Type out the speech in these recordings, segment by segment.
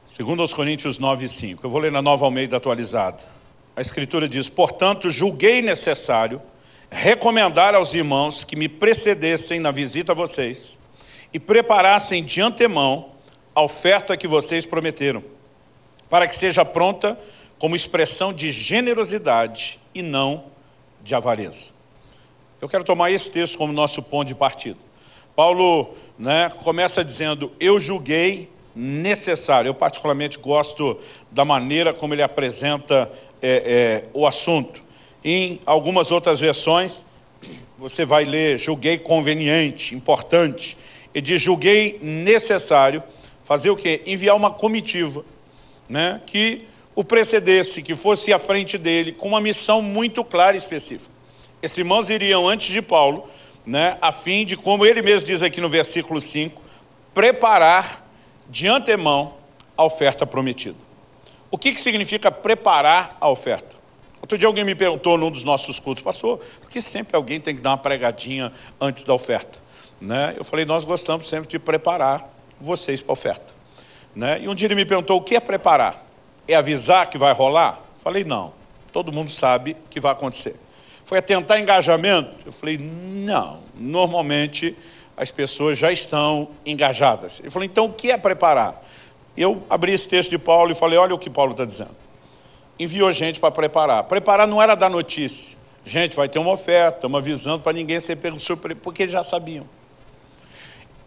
Segundo aos Coríntios 9:5. Eu vou ler na Nova Almeida atualizada. A Escritura diz: portanto, julguei necessário recomendar aos irmãos que me precedessem na visita a vocês e preparassem de antemão a oferta que vocês prometeram, para que esteja pronta como expressão de generosidade e não de avareza. Eu quero tomar esse texto como nosso ponto de partida. Paulo começa dizendo: eu julguei necessário. Eu particularmente gosto da maneira como ele apresenta o assunto. Em algumas outras versões, você vai ler julguei conveniente, importante. Ele diz: julguei necessário fazer o quê? Enviar uma comitiva, que o precedesse, que fosse à frente dele, com uma missão muito clara e específica. Esses irmãos iriam antes de Paulo, a fim de, como ele mesmo diz aqui no versículo 5, preparar de antemão a oferta prometida. O que significa preparar a oferta? Outro dia alguém me perguntou num dos nossos cultos: pastor, por que sempre alguém tem que dar uma pregadinha antes da oferta? Eu falei: nós gostamos sempre de preparar vocês para a oferta. E um dia ele me perguntou: o que é preparar? É avisar que vai rolar? Eu falei: não, todo mundo sabe que vai acontecer. Foi atentar engajamento? Eu falei: não, normalmente as pessoas já estão engajadas. Ele falou: então o que é preparar? Eu abri esse texto de Paulo e falei: olha o que Paulo está dizendo. Enviou gente para preparar. Preparar não era dar notícia. Gente, vai ter uma oferta, estamos avisando para ninguém ser pego de surpresa, porque eles já sabiam.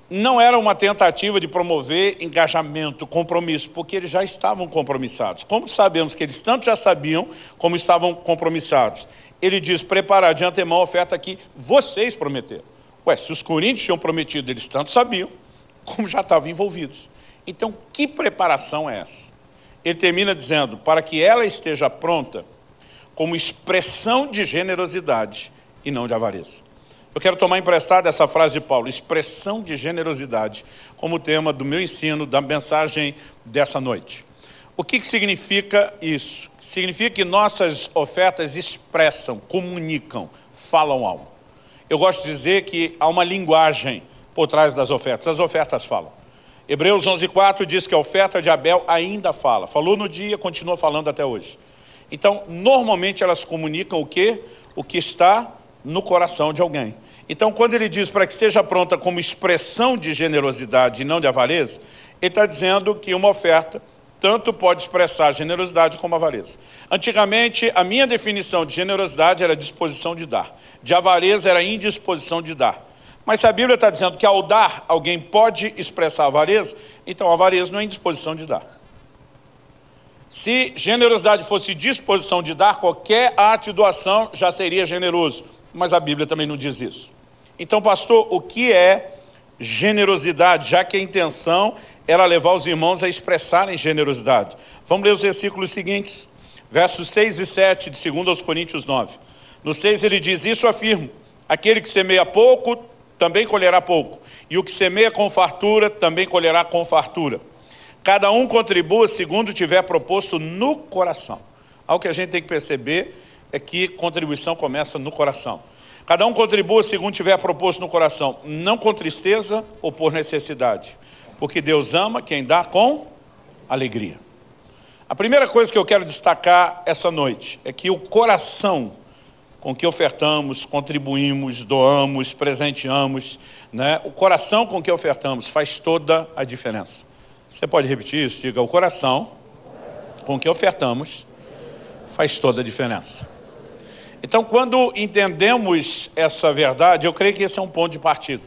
Não era uma tentativa de promover engajamento, compromisso, porque eles já estavam compromissados. Como sabemos que eles tanto já sabiam, como estavam compromissados? Ele diz: preparar de antemão a oferta que vocês prometeram. Se os coríntios tinham prometido, eles tanto sabiam, como já estavam envolvidos. Então, que preparação é essa? Ele termina dizendo: para que ela esteja pronta como expressão de generosidade e não de avareza. Eu quero tomar emprestada essa frase de Paulo, expressão de generosidade, como tema do meu ensino, da mensagem dessa noite. O que significa isso? Significa que nossas ofertas expressam, comunicam, falam algo. Eu gosto de dizer que há uma linguagem por trás das ofertas. As ofertas falam. Hebreus 11:4 diz que a oferta de Abel ainda fala. Falou no dia, continua falando até hoje. Então, normalmente elas comunicam o quê? O que está no coração de alguém. Então, quando ele diz para que esteja pronta como expressão de generosidade e não de avareza, ele está dizendo que uma oferta tanto pode expressar generosidade como avareza. Antigamente, a minha definição de generosidade era disposição de dar. De avareza era indisposição de dar. Mas se a Bíblia está dizendo que ao dar, alguém pode expressar avareza, então a avareza não é indisposição de dar. Se generosidade fosse disposição de dar, qualquer ato de doação já seria generoso. Mas a Bíblia também não diz isso. Então, pastor, o que é generosidade, já que a intenção era levar os irmãos a expressarem generosidade? Vamos ler os versículos seguintes, versos 6 e 7 de 2 aos Coríntios 9. No 6 ele diz: isso afirmo, aquele que semeia pouco, também colherá pouco, e o que semeia com fartura, também colherá com fartura. Cada um contribua segundo tiver proposto no coração. Algo que a gente tem que perceber é que contribuição começa no coração. Cada um contribua segundo tiver proposto no coração, não com tristeza ou por necessidade, porque Deus ama quem dá com alegria. A primeira coisa que eu quero destacar essa noite é que o coração com que ofertamos, contribuímos, doamos, presenteamos, o coração com que ofertamos faz toda a diferença. Você pode repetir isso? Diga: o coração com que ofertamos faz toda a diferença. Então, quando entendemos essa verdade, eu creio que esse é um ponto de partida.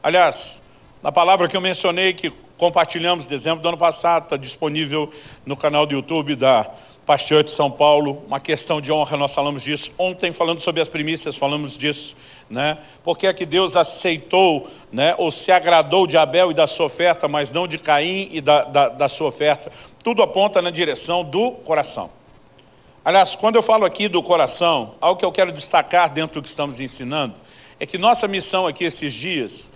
Aliás, na palavra que eu mencionei, que compartilhamos em dezembro do ano passado, está disponível no canal do YouTube da Pastor de São Paulo, uma questão de honra, nós falamos disso. Ontem, falando sobre as primícias, falamos disso. Por que é que Deus aceitou, ou se agradou de Abel e da sua oferta, mas não de Caim e da sua oferta? Tudo aponta na direção do coração. Aliás, quando eu falo aqui do coração, algo que eu quero destacar dentro do que estamos ensinando, é que nossa missão aqui esses dias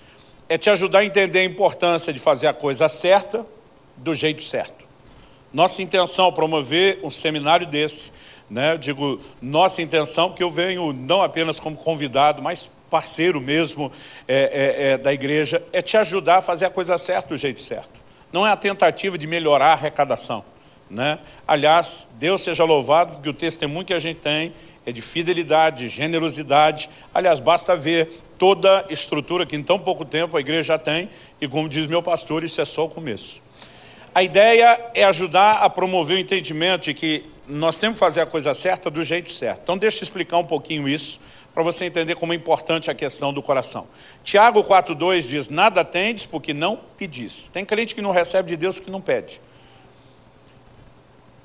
é te ajudar a entender a importância de fazer a coisa certa, do jeito certo. Nossa intenção é promover um seminário desse, Eu digo nossa intenção, porque eu venho não apenas como convidado, mas parceiro mesmo da igreja, é te ajudar a fazer a coisa certa do jeito certo. não é a tentativa de melhorar a arrecadação, né? Aliás, Deus seja louvado, porque o testemunho que a gente tem é de fidelidade, de generosidade. Aliás, basta ver toda a estrutura que em tão pouco tempo a igreja já tem, e como diz meu pastor, isso é só o começo. A ideia é ajudar a promover o entendimento de que nós temos que fazer a coisa certa do jeito certo. Então deixa eu explicar um pouquinho isso, para você entender como é importante a questão do coração. Tiago 4,2 diz, nada tendes porque não pedis. Tem crente que não recebe de Deus porque não pede.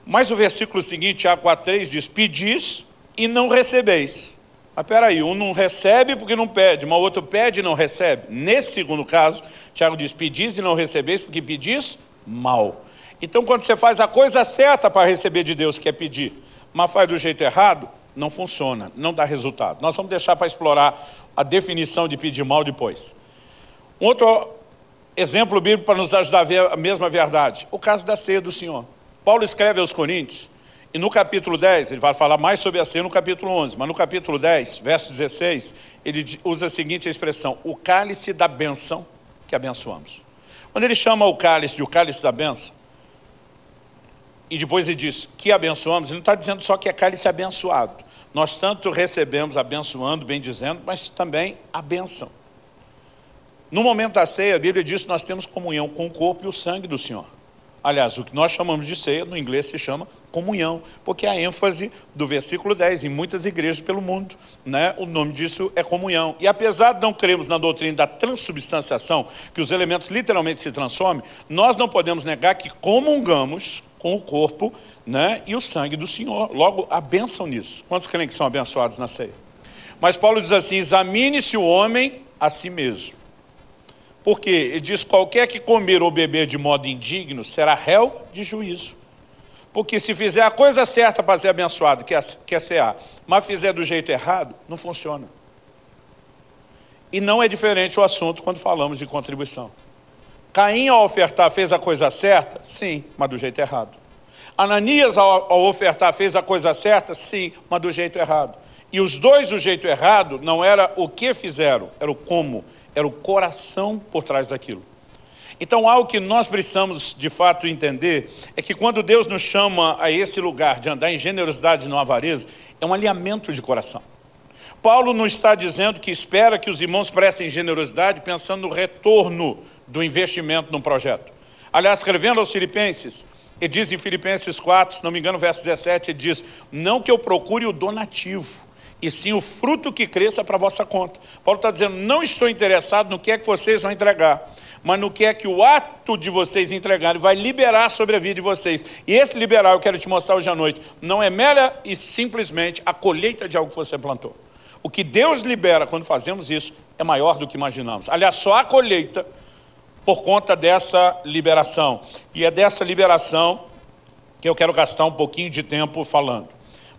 Mas o versículo seguinte, Tiago 4,3 diz, pedis e não recebeis. Mas espera aí, um não recebe porque não pede, mas o outro pede e não recebe. Nesse segundo caso, Tiago diz, pedis e não recebeis porque pedis mal. Então quando você faz a coisa certa para receber de Deus, que é pedir, mas faz do jeito errado, não funciona, não dá resultado. Nós vamos deixar para explorar a definição de pedir mal depois. Um outro exemplo bíblico para nos ajudar a ver a mesma verdade, o caso da ceia do Senhor. Paulo escreve aos Coríntios, e no capítulo 10, ele vai falar mais sobre a ceia no capítulo 11, mas no capítulo 10, verso 16, ele usa a seguinte expressão, o cálice da bênção que abençoamos. Quando ele chama o cálice de o cálice da bênção, e depois ele diz que abençoamos, ele não está dizendo só que é cálice abençoado. Nós tanto recebemos abençoando, bem dizendo, mas também a bênção. No momento da ceia, a Bíblia diz que nós temos comunhão com o corpo e o sangue do Senhor. Aliás, o que nós chamamos de ceia, no inglês se chama comunhão, porque a ênfase do versículo 10, em muitas igrejas pelo mundo, né, o nome disso é comunhão. E apesar de não crermos na doutrina da transubstanciação, que os elementos literalmente se transformem, nós não podemos negar que comungamos com o corpo, né, e o sangue do Senhor. Logo, a bênção nisso. Quantos creem que são abençoados na ceia? Mas Paulo diz assim, examine-se o homem a si mesmo. Porque ele diz, qualquer que comer ou beber de modo indigno será réu de juízo. Porque se fizer a coisa certa para ser abençoado, que é cear, mas fizer do jeito errado, não funciona. E não é diferente o assunto quando falamos de contribuição. Caim, ao ofertar, fez a coisa certa? Sim, mas do jeito errado. Ananias, ao ofertar, fez a coisa certa? Sim, mas do jeito errado. E os dois do jeito errado não era o que fizeram, era o como, era o coração por trás daquilo. Então algo que nós precisamos de fato entender é que quando Deus nos chama a esse lugar de andar em generosidade e não avareza, é um alinhamento de coração. Paulo não está dizendo que espera que os irmãos prestem generosidade pensando no retorno do investimento num projeto. Aliás, escrevendo aos Filipenses, ele diz em Filipenses 4, se não me engano, verso 17, ele diz, não que eu procure o donativo, e sim o fruto que cresça para a vossa conta. Paulo está dizendo, não estou interessado no que é que vocês vão entregar, mas no que é que o ato de vocês entregarem vai liberar sobre a vida de vocês. E esse liberar, eu quero te mostrar hoje à noite, não é mera e simplesmente a colheita de algo que você plantou. O que Deus libera quando fazemos isso é maior do que imaginamos. Aliás, só a colheita por conta dessa liberação. E é dessa liberação que eu quero gastar um pouquinho de tempo falando.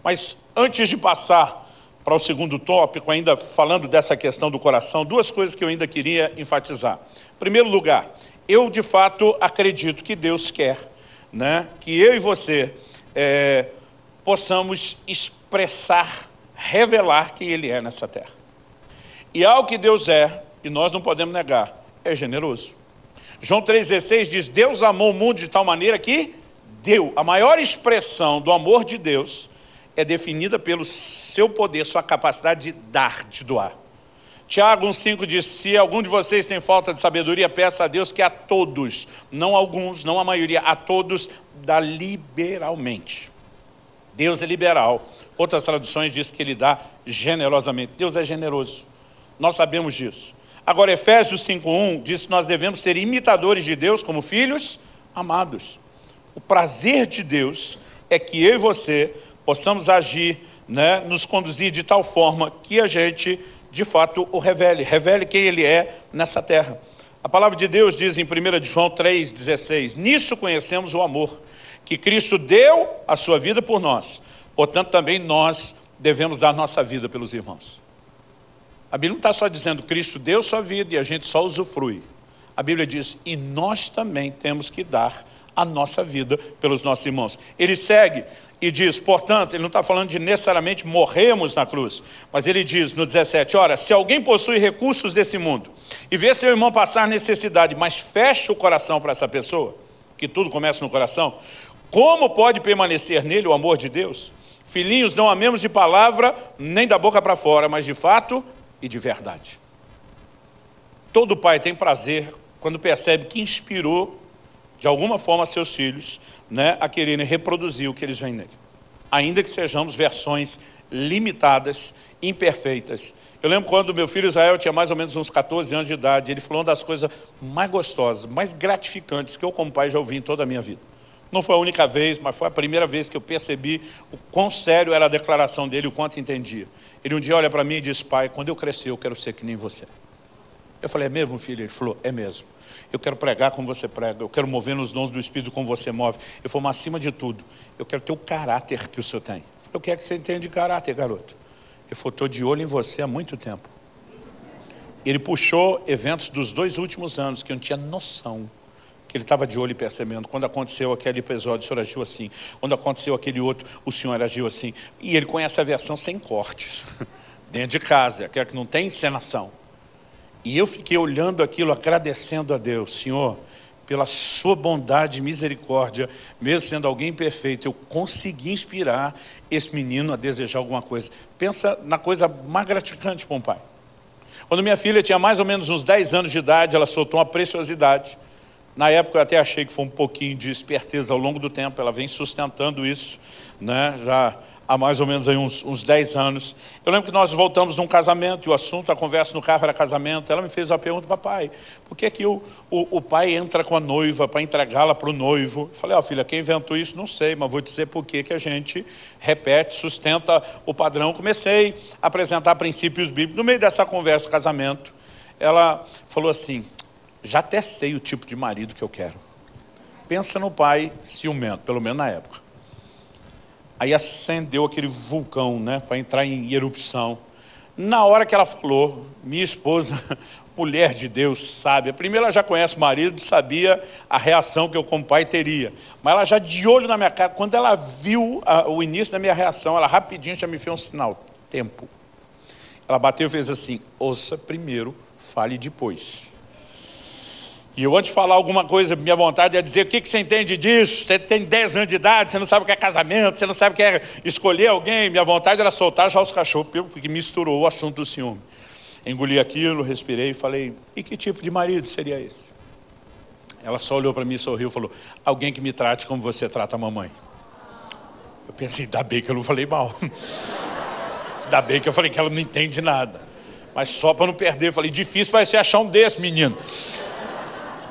Mas antes de passar para o segundo tópico, ainda falando dessa questão do coração, duas coisas que eu ainda queria enfatizar. Em primeiro lugar, eu de fato acredito que Deus quer, né, que eu e você possamos expressar, revelar quem Ele é nessa terra. E algo que Deus é, e nós não podemos negar, é generoso. João 3,16 diz, Deus amou o mundo de tal maneira que deu. A maior expressão do amor de Deus é definida pelo seu poder, sua capacidade de dar, de doar. Tiago 1,5 diz, se algum de vocês tem falta de sabedoria, peça a Deus que a todos, não alguns, não a maioria, a todos, dá liberalmente. Deus é liberal. Outras traduções dizem que Ele dá generosamente. Deus é generoso. Nós sabemos disso. Agora, Efésios 5,1 diz que nós devemos ser imitadores de Deus como filhos amados. O prazer de Deus é que eu e você possamos agir, né, nos conduzir de tal forma que a gente, de fato, o revele quem Ele é nessa terra. A palavra de Deus diz em 1 João 3,16, nisso conhecemos o amor, que Cristo deu a sua vida por nós, portanto também nós devemos dar nossa vida pelos irmãos. A Bíblia não está só dizendo Cristo deu sua vida e a gente só usufrui. A Bíblia diz, e nós também temos que dar a nossa vida pelos nossos irmãos. Ele segue e diz, portanto, ele não está falando de necessariamente morrermos na cruz, mas ele diz no 17, ora, se alguém possui recursos desse mundo e vê seu irmão passar necessidade, mas fecha o coração para essa pessoa, que tudo começa no coração, como pode permanecer nele o amor de Deus? Filhinhos, não amemos de palavra, nem da boca para fora, mas de fato e de verdade. Todo pai tem prazer quando percebe que inspirou, de alguma forma, seus filhos, né, a quererem reproduzir o que eles veem nele. Ainda que sejamos versões limitadas, imperfeitas. Eu lembro quando meu filho Israel tinha mais ou menos uns 14 anos de idade, ele falou uma das coisas mais gostosas, mais gratificantes que eu como pai já ouvi em toda a minha vida. Não foi a única vez, mas foi a primeira vez que eu percebi o quão sério era a declaração dele, o quanto entendia. Ele um dia olha para mim e diz, pai, quando eu crescer eu quero ser que nem você. Eu falei, é mesmo, filho? Ele falou, é mesmo. Eu quero pregar como você prega, eu quero mover nos dons do Espírito como você move. Eu falei, mas acima de tudo, eu quero ter o caráter que o senhor tem. Eu falei, o que é que você entende de caráter, garoto? Ele falou, estou de olho em você há muito tempo. Ele puxou eventos dos 2 últimos anos que eu não tinha noção que ele estava de olho e percebendo. Quando aconteceu aquele episódio, o senhor agiu assim. Quando aconteceu aquele outro, o senhor agiu assim. E ele conhece a versão sem cortes, dentro de casa, aquela que não tem encenação. E eu fiquei olhando aquilo, agradecendo a Deus. Senhor, pela sua bondade e misericórdia, mesmo sendo alguém perfeito, eu consegui inspirar esse menino a desejar alguma coisa. Pensa na coisa mais gratificante para um pai. Quando minha filha tinha mais ou menos uns 10 anos de idade, ela soltou uma preciosidade. Na época eu até achei que foi um pouquinho de esperteza ao longo do tempo, ela vem sustentando isso, né? Já há mais ou menos aí uns 10 anos. Eu lembro que nós voltamos num casamento, e o assunto, a conversa no carro era casamento. Ela me fez uma pergunta, papai, por que é que o pai entra com a noiva para entregá-la para o noivo? Eu falei, filha, quem inventou isso? Não sei, mas vou dizer por que a gente repete, sustenta o padrão. Comecei a apresentar princípios bíblicos. No meio dessa conversa do casamento, ela falou assim, já até sei o tipo de marido que eu quero. Pensa no pai ciumento, pelo menos na época. Aí acendeu aquele vulcão, né, para entrar em erupção. Na hora que ela falou, minha esposa, mulher de Deus, sábia, primeiro ela já conhece o marido, sabia a reação que eu como pai teria. Mas ela já de olho na minha cara, quando ela viu o início da minha reação, ela rapidinho já me fez um sinal, tempo. Ela bateu e fez assim, ouça primeiro, fale depois. E eu antes de falar alguma coisa, minha vontade é dizer, o que você entende disso? Você tem 10 anos de idade, você não sabe o que é casamento, você não sabe o que é escolher alguém. Minha vontade era soltar já os cachorros, porque misturou o assunto do ciúme. Engoli aquilo, respirei e falei, e que tipo de marido seria esse? Ela só olhou para mim, sorriu e falou, alguém que me trate como você trata a mamãe. Eu pensei, ainda bem que eu não falei mal. Ainda bem que eu falei que ela não entende nada. Mas só para não perder, eu falei, difícil vai ser achar um desse, menino.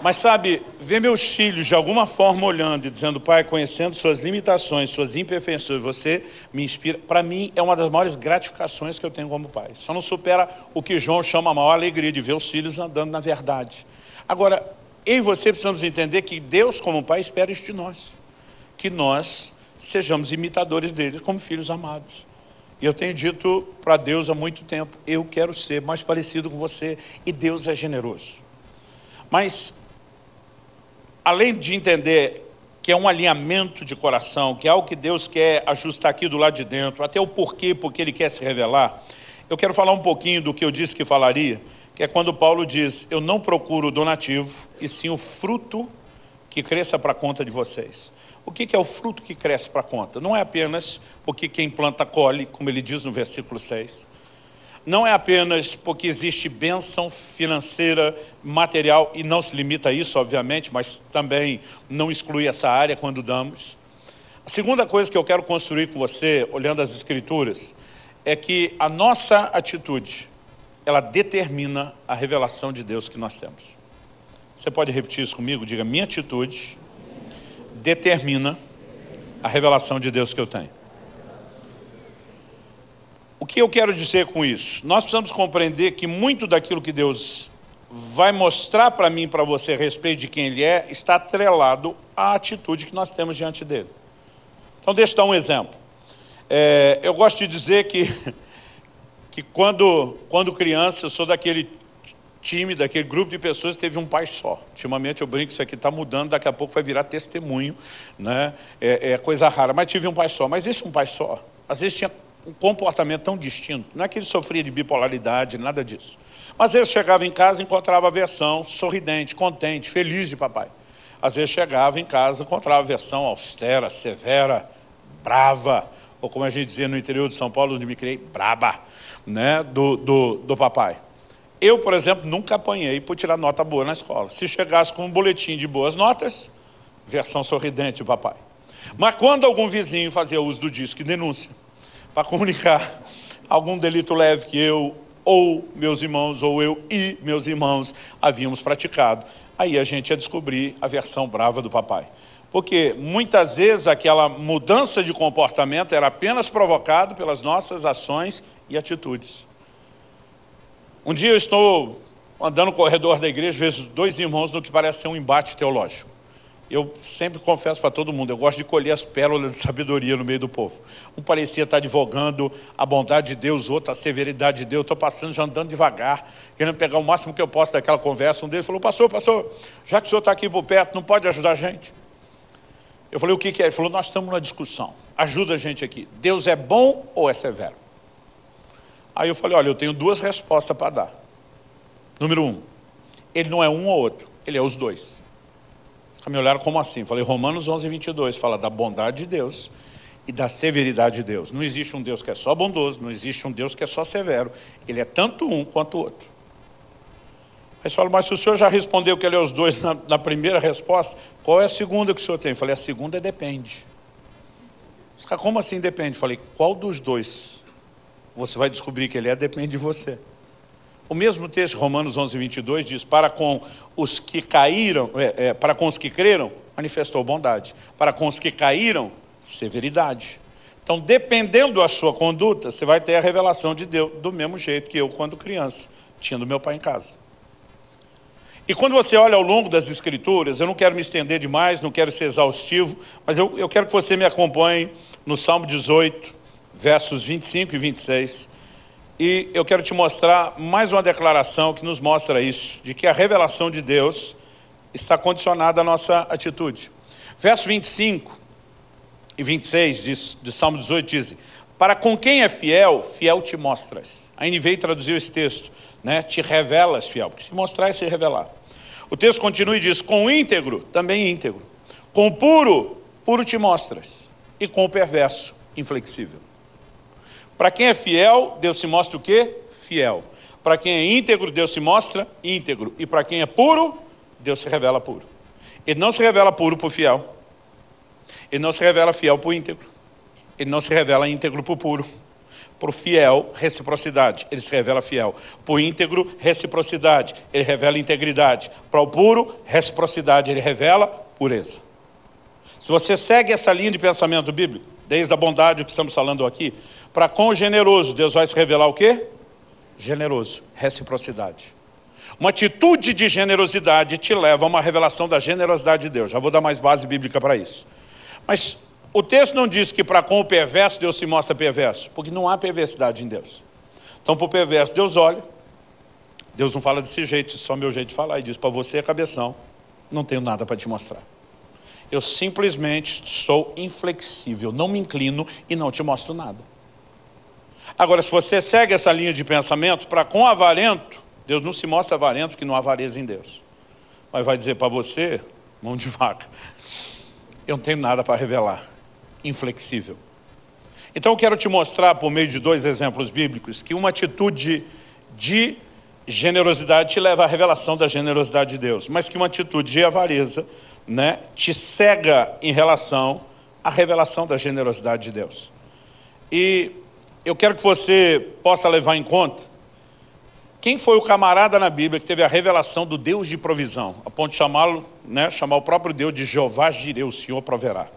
Mas sabe, ver meus filhos de alguma forma olhando e dizendo, pai, conhecendo suas limitações, suas imperfeições, você me inspira, para mim é uma das maiores gratificações que eu tenho como pai. Só não supera o que João chama a maior alegria de ver os filhos andando na verdade. Agora, eu e você precisamos entender que Deus como pai espera isso de nós. Que nós sejamos imitadores dele como filhos amados. E eu tenho dito para Deus há muito tempo, eu quero ser mais parecido com você e Deus é generoso. Mas além de entender que é um alinhamento de coração, que é algo que Deus quer ajustar aqui do lado de dentro, até o porquê, porque Ele quer se revelar, eu quero falar um pouquinho do que eu disse que falaria, que é quando Paulo diz, eu não procuro o donativo, e sim o fruto que cresça para a conta de vocês. O que é o fruto que cresce para a conta? Não é apenas porque quem planta colhe, como ele diz no versículo 6. Não é apenas porque existe bênção financeira, material, e não se limita a isso, obviamente, mas também não exclui essa área quando damos. A segunda coisa que eu quero construir com você, olhando as Escrituras, é que a nossa atitude, ela determina a revelação de Deus que nós temos. Você pode repetir isso comigo? Diga, minha atitude determina a revelação de Deus que eu tenho. O que eu quero dizer com isso? Nós precisamos compreender que muito daquilo que Deus vai mostrar para mim e para você a respeito de quem Ele é, está atrelado à atitude que nós temos diante dEle. Então deixa eu dar um exemplo. Eu gosto de dizer que quando criança, eu sou daquele time daquele grupo de pessoas que teve um pai só. Ultimamente eu brinco, isso aqui está mudando, daqui a pouco vai virar testemunho, né? É coisa rara, mas tive um pai só. Mas esse um pai só, às vezes tinha um comportamento tão distinto. Não é que ele sofria de bipolaridade, nada disso. Mas às vezes chegava em casa e encontrava a versão sorridente, contente, feliz de papai. Às vezes chegava em casa e encontrava a versão austera, severa, brava, ou como a gente dizia no interior de São Paulo, onde me criei, braba, né? do papai. Eu, por exemplo, nunca apanhei por tirar nota boa na escola. Se chegasse com um boletim de boas notas, versão sorridente do papai. Mas quando algum vizinho fazia uso do disco e denúncia, para comunicar algum delito leve que eu ou meus irmãos, ou eu e meus irmãos havíamos praticado, aí a gente ia descobrir a versão brava do papai. Porque muitas vezes aquela mudança de comportamento era apenas provocado pelas nossas ações e atitudes. Um dia eu estou andando no corredor da igreja, vejo dois irmãos no que parece ser um embate teológico. Eu sempre confesso para todo mundo, eu gosto de colher as pérolas de sabedoria no meio do povo. Um parecia estar advogando a bondade de Deus, outro a severidade de Deus. Eu estou passando, já andando devagar, querendo pegar o máximo que eu posso daquela conversa. Um deles falou, pastor, já que o senhor está aqui por perto, não pode ajudar a gente? Eu falei, o que é? Ele falou, nós estamos numa discussão, ajuda a gente aqui. Deus é bom ou é severo? Aí eu falei, olha, eu tenho duas respostas para dar. Número 1, ele não é um ou outro, ele é os dois. Me olharam como assim? Falei, Romanos 11:22, fala da bondade de Deus e da severidade de Deus. Não existe um Deus que é só bondoso, não existe um Deus que é só severo. Ele é tanto um quanto o outro. Aí você fala, mas se o senhor já respondeu que ele é os dois na primeira resposta, qual é a segunda que o senhor tem? Eu falei, a segunda é depende. Como assim depende? Eu falei, qual dos dois você vai descobrir que ele é? Depende de você. O mesmo texto, Romanos 11:22, diz, para com os que caíram, para com os que creram, manifestou bondade. Para com os que caíram, severidade. Então, dependendo da sua conduta, você vai ter a revelação de Deus, do mesmo jeito que eu, quando criança, tinha do meu pai em casa. E quando você olha ao longo das Escrituras, eu não quero me estender demais, não quero ser exaustivo, mas eu quero que você me acompanhe no Salmo 18, versos 25 e 26, e eu quero te mostrar mais uma declaração que nos mostra isso, de que a revelação de Deus está condicionada à nossa atitude. Verso 25 e 26 de Salmo 18 dizem, para com quem é fiel, fiel te mostras. A NVI traduziu esse texto, né? Te revelas fiel, porque se mostrar é se revelar. O texto continua e diz, com o íntegro, também íntegro. Com o puro, puro te mostras. E com o perverso, inflexível. Para quem é fiel, Deus se mostra o quê? Fiel. Para quem é íntegro, Deus se mostra íntegro. E para quem é puro, Deus se revela puro. Ele não se revela puro por fiel. Ele não se revela fiel por íntegro. Ele não se revela íntegro por puro. Por fiel, reciprocidade. Ele se revela fiel. Por íntegro, reciprocidade. Ele revela integridade. Para o puro, reciprocidade. Ele revela pureza. Se você segue essa linha de pensamento bíblico, desde a bondade que estamos falando aqui, para com o generoso, Deus vai se revelar o quê? Generoso, reciprocidade. Uma atitude de generosidade te leva a uma revelação da generosidade de Deus. Já vou dar mais base bíblica para isso. Mas o texto não diz que para com o perverso Deus se mostra perverso, porque não há perversidade em Deus. Então para o perverso Deus olha, Deus não fala desse jeito, só meu jeito de falar, e diz, para você é cabeção, não tenho nada para te mostrar. Eu simplesmente sou inflexível, não me inclino e não te mostro nada. Agora, se você segue essa linha de pensamento, para com avarento, Deus não se mostra avarento porque não há avareza em Deus. Mas vai dizer para você, mão de vaca, eu não tenho nada para revelar, inflexível. Então eu quero te mostrar, por meio de dois exemplos bíblicos, que uma atitude de generosidade te leva à revelação da generosidade de Deus, mas que uma atitude de avareza, né, te cega em relação à revelação da generosidade de Deus. E eu quero que você possa levar em conta quem foi o camarada na Bíblia que teve a revelação do Deus de provisão, a ponto de chamá-lo, né, chamar o próprio Deus de Jeová Jireh, o Senhor proverá.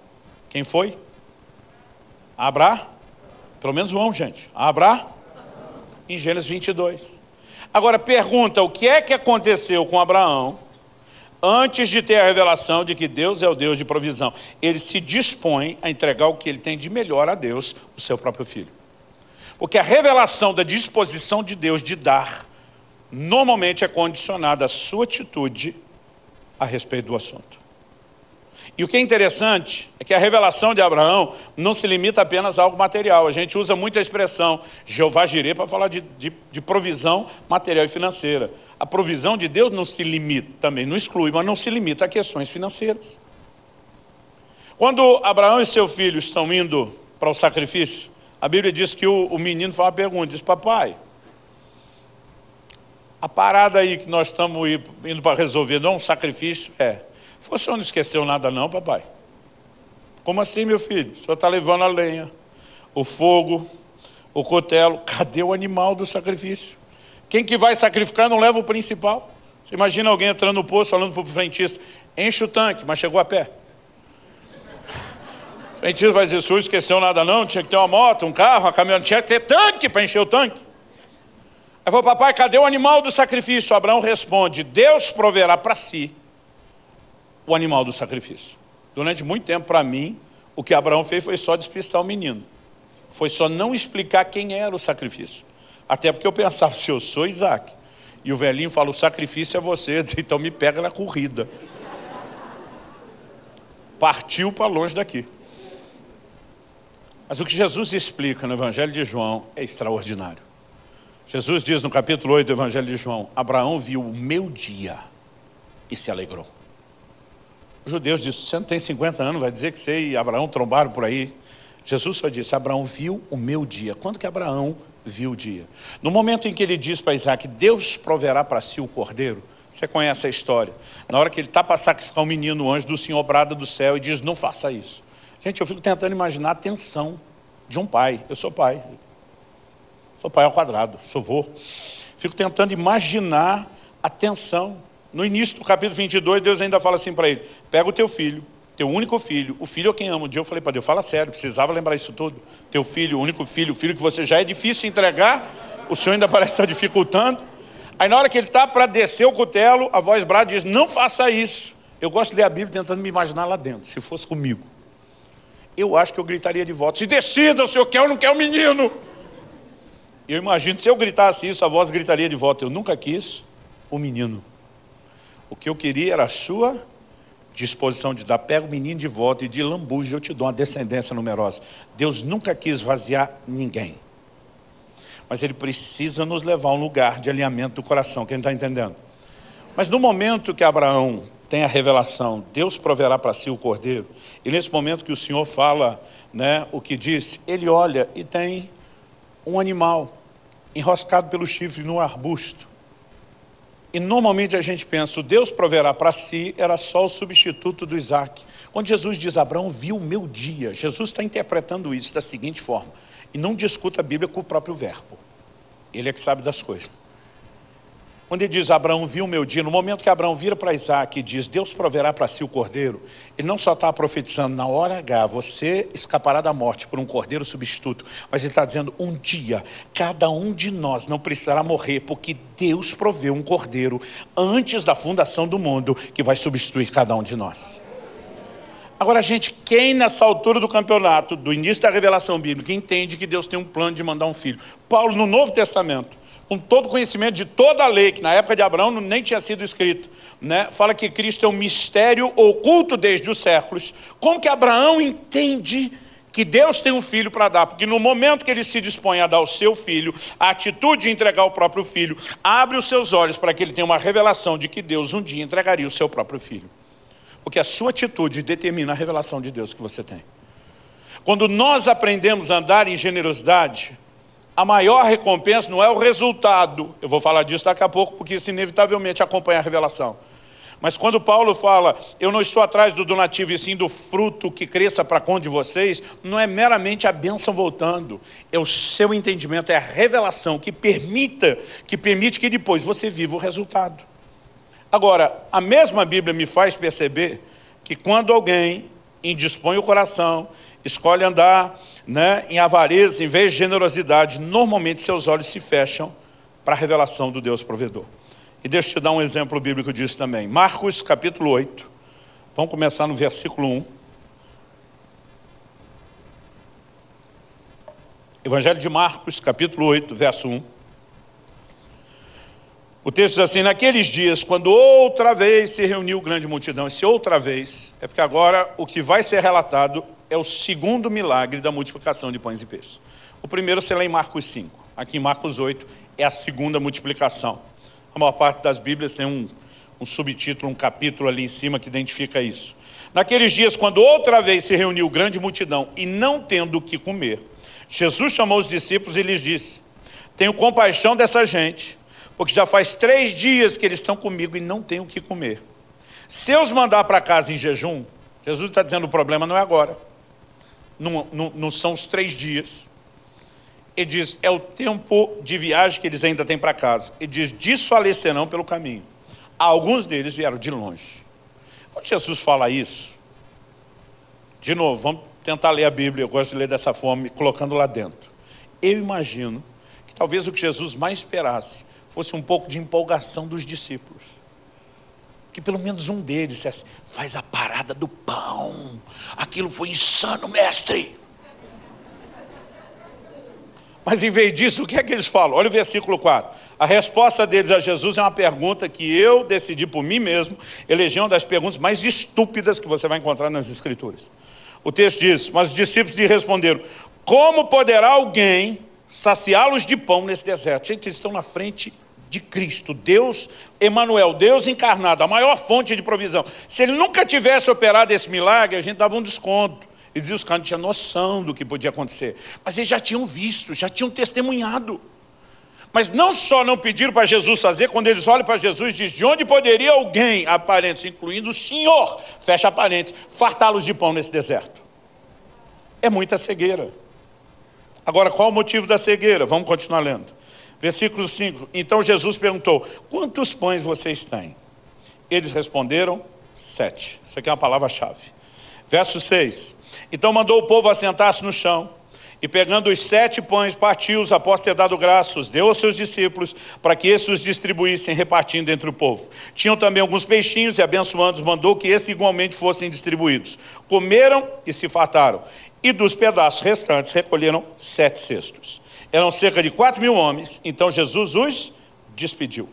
Quem foi? Abrão? Pelo menos um, gente. Abrão? Em Gênesis 22. Agora pergunta, o que é que aconteceu com Abraão antes de ter a revelação de que Deus é o Deus de provisão? Ele se dispõe a entregar o que ele tem de melhor a Deus, o seu próprio filho. Porque a revelação da disposição de Deus de dar normalmente é condicionada à sua atitude a respeito do assunto. E o que é interessante é que a revelação de Abraão não se limita apenas a algo material. A gente usa muito a expressão Jeová Jireh para falar de provisão material e financeira. A provisão de Deus não se limita, também não exclui, mas não se limita a questões financeiras. Quando Abraão e seu filho estão indo para o sacrifício, a Bíblia diz que o menino faz uma pergunta, diz: papai, a parada aí que nós estamos indo para resolver não é um sacrifício? O senhor não esqueceu nada não, papai? Como assim, meu filho? O senhor está levando a lenha, o fogo, o cutelo. Cadê o animal do sacrifício? Quem que vai sacrificar não leva o principal. Você imagina alguém entrando no posto falando para o frentista: enche o tanque, mas chegou a pé. O frentista vai dizer: o senhor esqueceu nada não? Tinha que ter uma moto, um carro, uma caminhonete, tinha que ter tanque para encher o tanque. Aí falou: papai, cadê o animal do sacrifício? Abraão responde: Deus proverá para si o animal do sacrifício. Durante muito tempo, para mim, o que Abraão fez foi só despistar o menino. Foi só não explicar quem era o sacrifício. Até porque eu pensava: se eu sou Isaac, e o velhinho fala: o sacrifício é você, então me pega na corrida. Partiu para longe daqui. Mas o que Jesus explica no Evangelho de João é extraordinário. Jesus diz no capítulo 8 do Evangelho de João: Abraão viu o meu dia e se alegrou. Os judeus dizem: você não tem 50 anos, vai dizer que você e Abraão trombaram por aí. Jesus só disse: Abraão viu o meu dia. Quando que Abraão viu o dia? No momento em que ele diz para Isaac: Deus proverá para si o cordeiro. Você conhece a história. Na hora que ele está para sacrificar um menino, o anjo do Senhor brada do céu e diz: não faça isso. Gente, eu fico tentando imaginar a tensão de um pai. Eu sou pai. Sou pai ao quadrado, sou vô. Fico tentando imaginar a tensão. No início do capítulo 22, Deus ainda fala assim para ele: pega o teu filho, teu único filho, o filho é quem ama. Um dia eu falei para Deus: fala sério, precisava lembrar isso tudo. Teu filho, o único filho, o filho que você já é difícil entregar, o Senhor ainda parece estar dificultando. Aí na hora que ele está para descer o cutelo, a voz brada diz: não faça isso. Eu gosto de ler a Bíblia tentando me imaginar lá dentro, se fosse comigo. Eu acho que eu gritaria de volta: se decida, o senhor quer ou não quer o menino. Eu imagino, se eu gritasse isso, a voz gritaria de volta: eu nunca quis o menino. O que eu queria era a sua disposição de dar. Pega o menino de volta e de lambuja eu te dou uma descendência numerosa. Deus nunca quis esvaziar ninguém. Mas Ele precisa nos levar a um lugar de alinhamento do coração. Quem está entendendo? Mas no momento que Abraão tem a revelação, Deus proverá para si o cordeiro. E nesse momento que o Senhor fala, o que diz, ele olha e tem um animal enroscado pelo chifre no arbusto. E normalmente a gente pensa: o Deus proverá para si era só o substituto do Isaac. Quando Jesus diz: Abraão viu o meu dia, Jesus está interpretando isso da seguinte forma: e não discuta a Bíblia com o próprio verbo, ele é que sabe das coisas. Quando ele diz: Abraão viu o meu dia, no momento que Abraão vira para Isaac e diz: Deus proverá para si o cordeiro, ele não só está profetizando na hora H, você escapará da morte por um cordeiro substituto, mas ele está dizendo: um dia, cada um de nós não precisará morrer, porque Deus proveu um cordeiro antes da fundação do mundo, que vai substituir cada um de nós. Agora, gente, quem nessa altura do campeonato, do início da revelação bíblica, entende que Deus tem um plano de mandar um filho? Paulo, no Novo Testamento, com todo conhecimento de toda a lei, que na época de Abraão nem tinha sido escrito, fala que Cristo é um mistério oculto desde os séculos. Como que Abraão entende que Deus tem um filho para dar? Porque no momento que ele se dispõe a dar o seu filho, a atitude de entregar o próprio filho, abre os seus olhos para que ele tenha uma revelação de que Deus um dia entregaria o seu próprio filho. Porque a sua atitude determina a revelação de Deus que você tem. Quando nós aprendemos a andar em generosidade, a maior recompensa não é o resultado. Eu vou falar disso daqui a pouco, porque isso inevitavelmente acompanha a revelação. Mas quando Paulo fala: eu não estou atrás do donativo, e sim do fruto que cresça para conta de vocês, não é meramente a bênção voltando. É o seu entendimento, é a revelação que permite que depois você viva o resultado. Agora, a mesma Bíblia me faz perceber que quando alguém indispõe o coração, escolhe andar em avareza em vez de generosidade, normalmente seus olhos se fecham para a revelação do Deus provedor. E deixa eu te dar um exemplo bíblico disso também. Marcos capítulo 8, vamos começar no versículo 1. Evangelho de Marcos capítulo 8, verso 1. O texto diz assim: naqueles dias, quando outra vez se reuniu grande multidão. Esse outra vez é porque agora o que vai ser relatado é o segundo milagre da multiplicação de pães e peixes. O primeiro você lê em Marcos 5. Aqui em Marcos 8 é a segunda multiplicação. A maior parte das Bíblias tem um subtítulo, um capítulo ali em cima que identifica isso. Naqueles dias, quando outra vez se reuniu grande multidão e não tendo o que comer, Jesus chamou os discípulos e lhes disse: tenho compaixão dessa gente, porque já faz 3 dias que eles estão comigo e não têm o que comer. Se eu os mandar para casa em jejum, Jesus está dizendo: o problema não é agora, não são os 3 dias. Ele diz: é o tempo de viagem que eles ainda têm para casa. Ele diz: desfalecerão pelo caminho. Alguns deles vieram de longe. Quando Jesus fala isso, de novo, vamos tentar ler a Bíblia. Eu gosto de ler dessa forma, colocando lá dentro. Eu imagino que talvez o que Jesus mais esperasse fosse um pouco de empolgação dos discípulos. Que pelo menos um deles dissesse: faz a parada do pão. Aquilo foi insano, mestre. Mas em vez disso, o que é que eles falam? Olha o versículo 4. A resposta deles a Jesus é uma pergunta que eu decidi por mim mesmo eleger uma das perguntas mais estúpidas que você vai encontrar nas Escrituras. O texto diz: mas os discípulos lhe responderam: como poderá alguém saciá-los de pão nesse deserto? Gente, eles estão na frente de Cristo, Deus Emanuel, Deus encarnado, a maior fonte de provisão. Se ele nunca tivesse operado esse milagre, a gente dava um desconto. E dizia: os caras não tinham noção do que podia acontecer. Mas eles já tinham visto, já tinham testemunhado. Mas não só não pediram para Jesus fazer, quando eles olham para Jesus e dizem: de onde poderia alguém, aparentes, incluindo o Senhor, fecha parênteses, fartá-los de pão nesse deserto? É muita cegueira. Agora, qual o motivo da cegueira? Vamos continuar lendo. Versículo 5. Então Jesus perguntou: quantos pães vocês têm? Eles responderam: 7. Isso aqui é uma palavra-chave. Verso 6. Então mandou o povo assentar-se no chão, e pegando os 7 pães, partiu-os após ter dado graças, deu aos seus discípulos, para que esses os distribuíssem, repartindo entre o povo. Tinham também alguns peixinhos, e abençoando-os, mandou que esses igualmente fossem distribuídos. Comeram e se fartaram, e dos pedaços restantes recolheram 7 cestos. Eram cerca de 4.000 homens, então Jesus os despediu.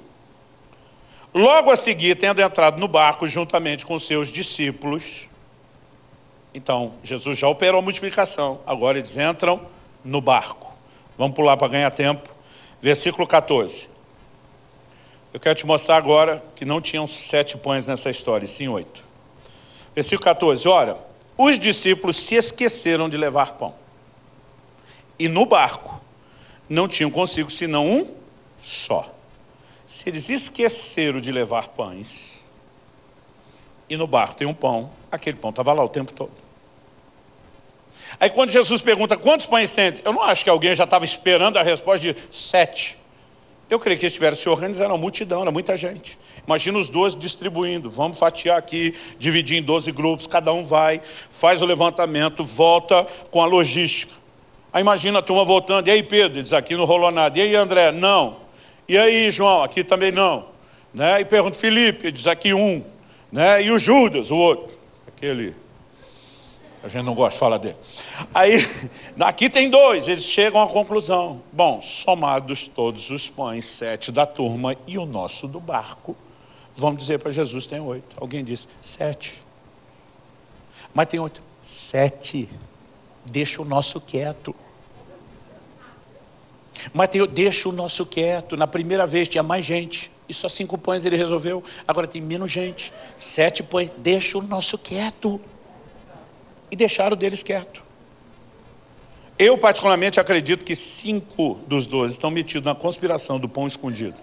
Logo a seguir, tendo entrado no barco juntamente com os seus discípulos, então, Jesus já operou a multiplicação. Agora eles entram no barco. Vamos pular para ganhar tempo. Versículo 14. Eu quero te mostrar agora que não tinham 7 pães nessa história, e sim 8. Versículo 14. Ora, os discípulos se esqueceram de levar pão. E no barco não tinham consigo senão um só. Se eles esqueceram de levar pães, e no barco tem um pão, aquele pão estava lá o tempo todo. Aí quando Jesus pergunta: quantos pães tem? Eu não acho que alguém já estava esperando a resposta de 7. Eu creio que eles tiveram se organizar, era uma multidão, era muita gente. Imagina os 12 distribuindo: vamos fatiar aqui, dividir em 12 grupos, cada um vai, faz o levantamento, volta com a logística. Aí imagina a turma voltando: e aí Pedro? Ele diz: aqui não rolou nada. E aí André? Não. E aí João? Aqui também não. Né? E pergunta Felipe, ele diz: aqui um. Né? E o Judas, o outro, aquele, a gente não gosta de falar dele. Aí, aqui tem 2, eles chegam à conclusão: bom, somados todos os pães, 7 da turma e o nosso do barco, vamos dizer para Jesus: tem 8. Alguém diz: 7. Mas tem 8. 7. Deixa o nosso quieto. Mas deixa o nosso quieto. Na primeira vez tinha mais gente, e só 5 pães ele resolveu. Agora tem menos gente, 7 pães. Deixa o nosso quieto. E deixaram deles quieto. Eu particularmente acredito que 5 dos 12 estão metidos na conspiração do pão escondido.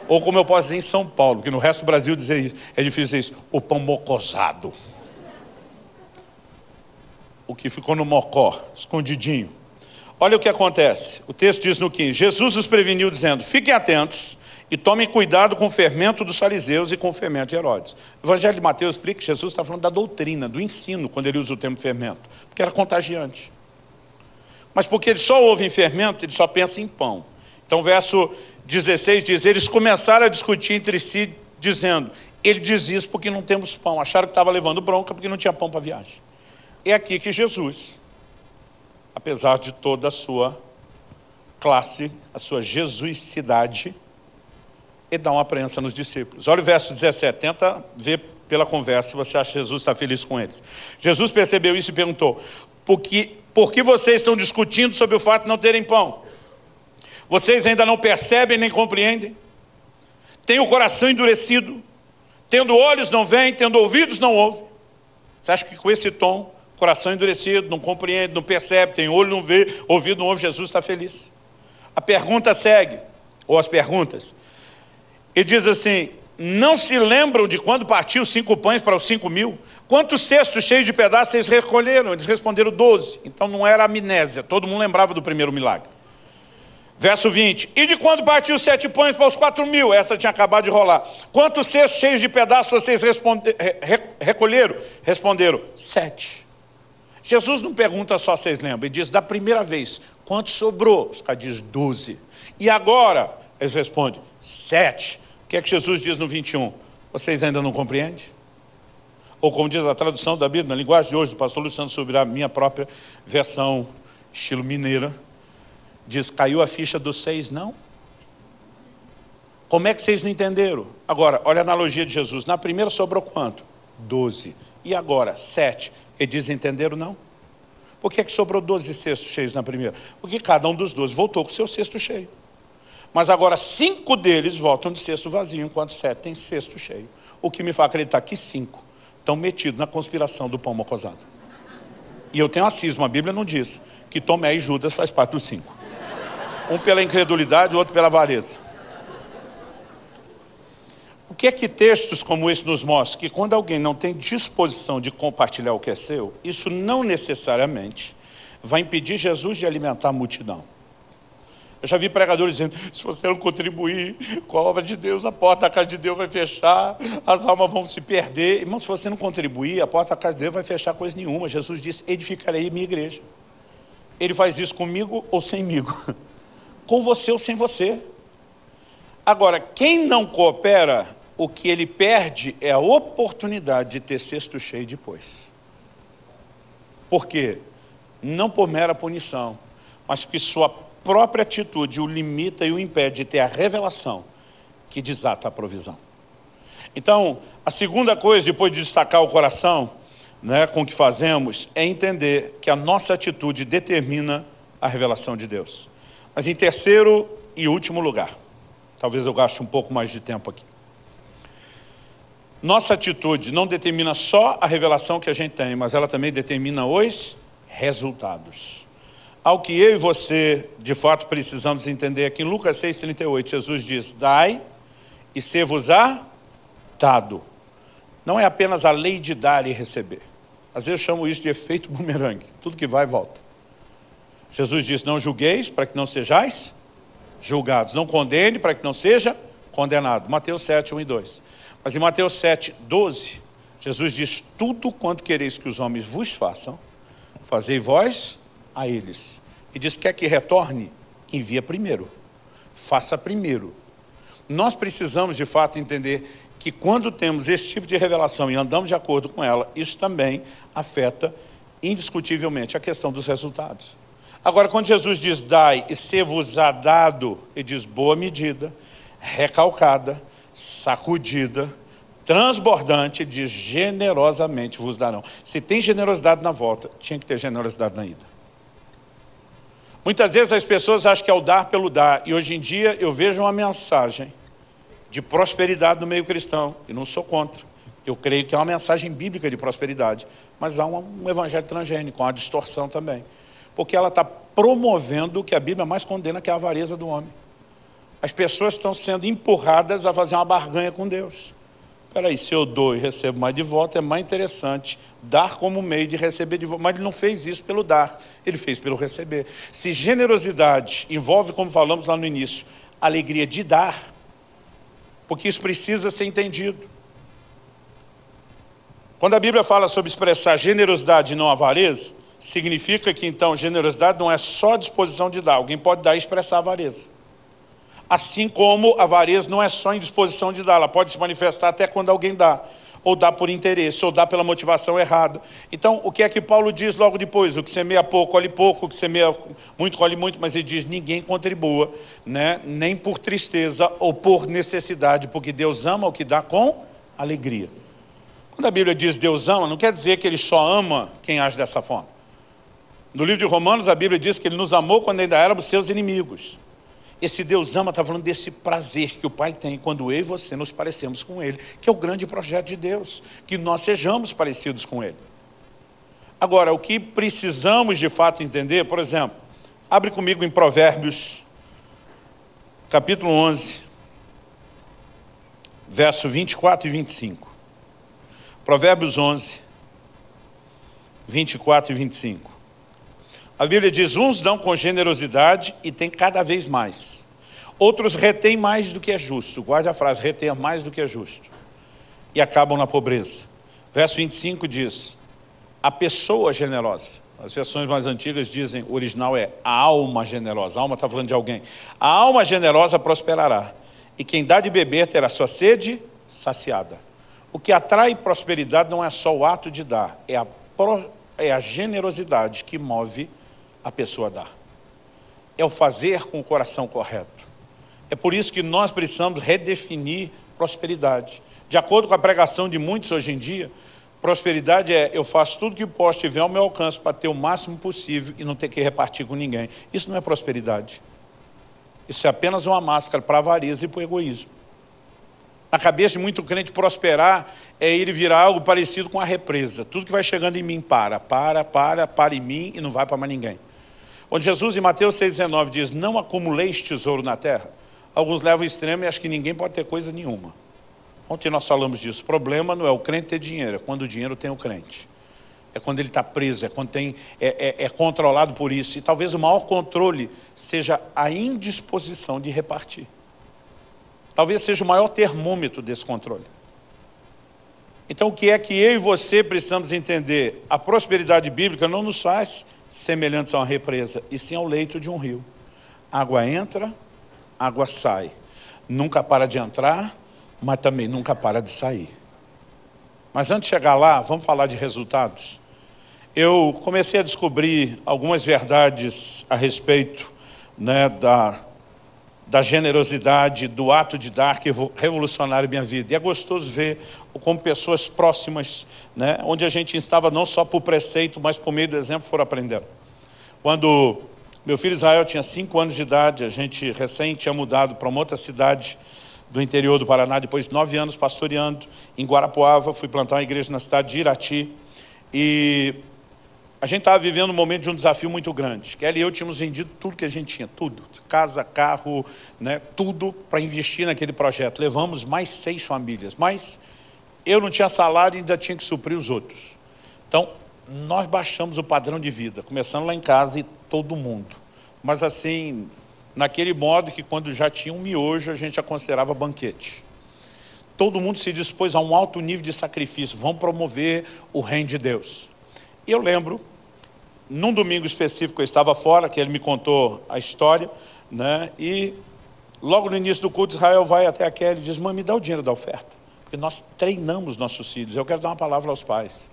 Ou como eu posso dizer em São Paulo, porque no resto do Brasil dizer isso, é difícil dizer isso: o pão mocosado. O que ficou no mocó, escondidinho. Olha o que acontece. O texto diz no 15: Jesus os preveniu dizendo: fiquem atentos e tomem cuidado com o fermento dos fariseus e com o fermento de Herodes. O Evangelho de Mateus explica que Jesus está falando da doutrina, do ensino, quando ele usa o termo fermento, porque era contagiante. Mas porque ele só ouve em fermento, ele só pensa em pão. Então verso 16 diz: eles começaram a discutir entre si, dizendo: ele diz isso porque não temos pão. Acharam que estava levando bronca porque não tinha pão para a viagem. É aqui que Jesus, apesar de toda a sua classe, a sua jesuicidade, Ele dá uma prensa nos discípulos. Olha o verso 17, tenta ver pela conversa se você acha que Jesus está feliz com eles. Jesus percebeu isso e perguntou: por que vocês estão discutindo sobre o fato de não terem pão? Vocês ainda não percebem nem compreendem? Têm o coração endurecido, tendo olhos não veem, tendo ouvidos não ouvem. Você acha que com esse tom, coração endurecido, não compreende, não percebe, tem olho não vê, ouvido não ouve, Jesus está feliz? A pergunta segue, ou as perguntas. Ele diz assim: não se lembram de quando partiu 5 pães para os 5.000? Quantos cestos cheios de pedaços vocês recolheram? Eles responderam 12. Então não era amnésia, todo mundo lembrava do primeiro milagre. Verso 20, e de quando partiu 7 pães para os 4.000? Essa tinha acabado de rolar. Quantos cestos cheios de pedaços vocês recolheram? Responderam 7. Jesus não pergunta só se vocês lembram, ele diz da primeira vez, quanto sobrou? Os caras dizem 12. E agora? Eles respondem 7. O que é que Jesus diz no 21? Vocês ainda não compreendem? Ou como diz a tradução da Bíblia, na linguagem de hoje, do pastor Luciano Subirá, minha própria versão, estilo mineira, diz: caiu a ficha dos 6, não? Como é que vocês não entenderam? Agora, olha a analogia de Jesus. Na primeira sobrou quanto? 12. E agora? 7. Ele diz: entenderam, não? Por que sobrou 12 cestos cheios na primeira? Porque cada um dos 12 voltou com o seu cesto cheio. Mas agora 5 deles voltam de cesto vazio, enquanto 7 tem cesto cheio. O que me faz acreditar que 5 estão metidos na conspiração do pão mocosado. E eu tenho a cisma, a Bíblia não diz que Tomé e Judas faz parte dos 5. Um pela incredulidade, o outro pela avareza. O que é que textos como esse nos mostram? Que quando alguém não tem disposição de compartilhar o que é seu, isso não necessariamente vai impedir Jesus de alimentar a multidão. Eu já vi pregadores dizendo: se você não contribuir com a obra de Deus, a porta da casa de Deus vai fechar, as almas vão se perder. Irmão, se você não contribuir, a porta da casa de Deus vai fechar coisa nenhuma. Jesus disse: edificarei minha igreja. Ele faz isso comigo ou semigo, com você ou sem você. Agora, quem não coopera, o que ele perde é a oportunidade de ter cesto cheio depois. Por quê? Não por mera punição, mas que sua própria atitude o limita e o impede de ter a revelação que desata a provisão. Então, a segunda coisa, depois de destacar o coração, com o que fazemos, é entender que a nossa atitude determina a revelação de Deus. Mas em terceiro e último lugar, talvez eu gaste um pouco mais de tempo aqui. Nossa atitude não determina só a revelação que a gente tem, mas ela também determina os resultados. Ao que eu e você, de fato, precisamos entender aqui em Lucas 6,38, Jesus diz: dai e ser-vos-á dado. Não é apenas a lei de dar e receber. Às vezes eu chamo isso de efeito bumerangue. Tudo que vai, volta. Jesus diz: não julgueis para que não sejais julgados. Não condene para que não seja condenado. Mateus 7, 1 e 2. Mas em Mateus 7, 12, Jesus diz: tudo quanto quereis que os homens vos façam, fazei vós a eles. E diz: quer que retorne? Envia primeiro. Faça primeiro. Nós precisamos de fato entender que quando temos esse tipo de revelação e andamos de acordo com ela, isso também afeta indiscutivelmente a questão dos resultados. Agora, quando Jesus diz: dai e ser-vos-á dado, ele diz: boa medida, recalcada, sacudida, transbordante, de generosamente vos darão. Se tem generosidade na volta, tinha que ter generosidade na ida. Muitas vezes as pessoas acham que é o dar pelo dar, e hoje em dia eu vejo uma mensagem de prosperidade no meio cristão, e não sou contra. Eu creio que é uma mensagem bíblica de prosperidade, mas há um evangelho transgênico, uma distorção também. Porque ela está promovendo o que a Bíblia mais condena, que é a avareza do homem. As pessoas estão sendo empurradas a fazer uma barganha com Deus. Espera aí, se eu dou e recebo mais de volta, é mais interessante dar como meio de receber de volta. Mas ele não fez isso pelo dar, ele fez pelo receber. Se generosidade envolve, como falamos lá no início, alegria de dar, porque isso precisa ser entendido. Quando a Bíblia fala sobre expressar generosidade e não avareza, significa que então generosidade não é só a disposição de dar. Alguém pode dar e expressar avareza. Assim como a avareza não é só em disposição de dar, ela pode se manifestar até quando alguém dá. ou dá por interesse, ou dá pela motivação errada. Então, o que é que Paulo diz logo depois? O que semeia pouco, colhe pouco, o que semeia muito, colhe muito, mas ele diz, ninguém contribua, né? Nem por tristeza ou por necessidade, porque Deus ama o que dá com alegria. Quando a Bíblia diz Deus ama, não quer dizer que Ele só ama quem age dessa forma. No livro de Romanos, a Bíblia diz que Ele nos amou quando ainda éramos seus inimigos. Esse Deus ama está falando desse prazer que o Pai tem quando eu e você nos parecemos com Ele, que é o grande projeto de Deus, que nós sejamos parecidos com Ele. Agora, o que precisamos de fato entender, por exemplo, abre comigo em Provérbios, capítulo 11, verso 24 e 25. Provérbios 11, 24 e 25. A Bíblia diz, uns dão com generosidade e tem cada vez mais. Outros retêm mais do que é justo. Guarde a frase, reter mais do que é justo. E acabam na pobreza. Verso 25 diz, a pessoa generosa. As versões mais antigas dizem, o original é a alma generosa. A alma está falando de alguém. A alma generosa prosperará. E quem dá de beber terá sua sede saciada. O que atrai prosperidade não é só o ato de dar, é a generosidade que move a pessoa a dar. É o fazer com o coração correto. É por isso que nós precisamos redefinir prosperidade. De acordo com a pregação de muitos hoje em dia, prosperidade é eu faço tudo que posso, tiver ao meu alcance para ter o máximo possível e não ter que repartir com ninguém. Isso não é prosperidade. Isso é apenas uma máscara para a avareza e para o egoísmo. Na cabeça de muito crente, prosperar é ele virar algo parecido com a represa. Tudo que vai chegando em mim para em mim e não vai para mais ninguém. Onde Jesus em Mateus 6,19 diz, não acumuleis tesouro na terra. Alguns levam ao extremo e acham que ninguém pode ter coisa nenhuma. Ontem nós falamos disso. O problema não é o crente ter dinheiro, é quando o dinheiro tem o crente. É quando ele está preso, é quando é controlado por isso. E talvez o maior controle seja a indisposição de repartir. Talvez seja o maior termômetro desse controle. Então, o que é que eu e você precisamos entender? A prosperidade bíblica não nos faz semelhantes a uma represa, e sim ao leito de um rio. Água entra, água sai. Nunca para de entrar, mas também nunca para de sair. Mas antes de chegar lá, vamos falar de resultados. Eu comecei a descobrir algumas verdades a respeito, né, da generosidade, do ato de dar que revolucionaram a minha vida. E é gostoso ver como pessoas próximas, né, onde a gente estava não só por preceito, mas por meio do exemplo, foram aprendendo. Quando meu filho Israel tinha 5 anos de idade, a gente recém tinha mudado para uma outra cidade do interior do Paraná, depois de 9 anos pastoreando em Guarapuava, fui plantar uma igreja na cidade de Irati, e a gente estava vivendo um momento de um desafio muito grande. Kelly e eu tínhamos vendido tudo que a gente tinha, tudo. Casa, carro, né, tudo para investir naquele projeto. Levamos mais 6 famílias, mas eu não tinha salário e ainda tinha que suprir os outros. Então, nós baixamos o padrão de vida, começando lá em casa e todo mundo. Mas assim, naquele modo que quando já tinha um miojo, a gente já considerava banquete. Todo mundo se dispôs a um alto nível de sacrifício. Vamos promover o reino de Deus. E eu lembro, num domingo específico eu estava fora, que ele me contou a história, né? E logo no início do culto, Israel vai até a Kelly e diz, mãe, me dá o dinheiro da oferta. Porque nós treinamos nossos filhos. Eu quero dar uma palavra aos pais.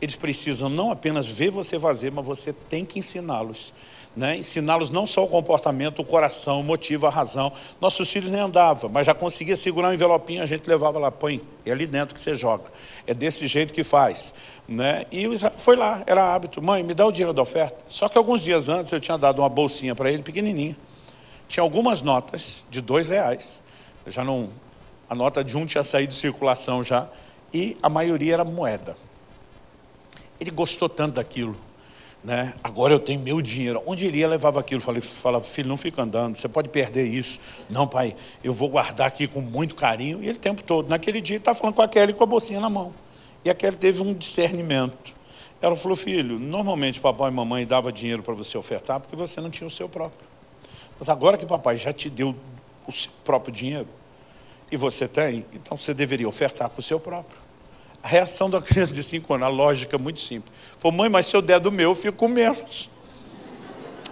Eles precisam não apenas ver você fazer, mas você tem que ensiná-los. Né? Ensiná-los não só o comportamento, o coração, o motivo, a razão. Nossos filhos nem andavam, mas já conseguia segurar um envelopinho, a gente levava lá, põe, é ali dentro que você joga. É desse jeito que faz. Né? E o Israel foi lá, era hábito. Mãe, me dá o dinheiro da oferta. Só que alguns dias antes eu tinha dado uma bolsinha para ele, pequenininha. Tinha algumas notas de R$2. Eu já não, a nota de 1 tinha saído de circulação já. E a maioria era moeda. Ele gostou tanto daquilo. Né? Agora eu tenho meu dinheiro. Onde ele ia, levava aquilo. Falava, filho, não fica andando, você pode perder isso. Não, pai, eu vou guardar aqui com muito carinho. E ele o tempo todo. Naquele dia ele estava falando com a Kelly com a bolsinha na mão. E a Kelly teve um discernimento. Ela falou, filho, normalmente papai e mamãe davam dinheiro para você ofertar porque você não tinha o seu próprio. Mas agora que papai já te deu o seu próprio dinheiro e você tem, então você deveria ofertar com o seu próprio. A reação da criança de 5 anos, a lógica é muito simples. Falou, mãe, mas se eu der do meu, eu fico com menos.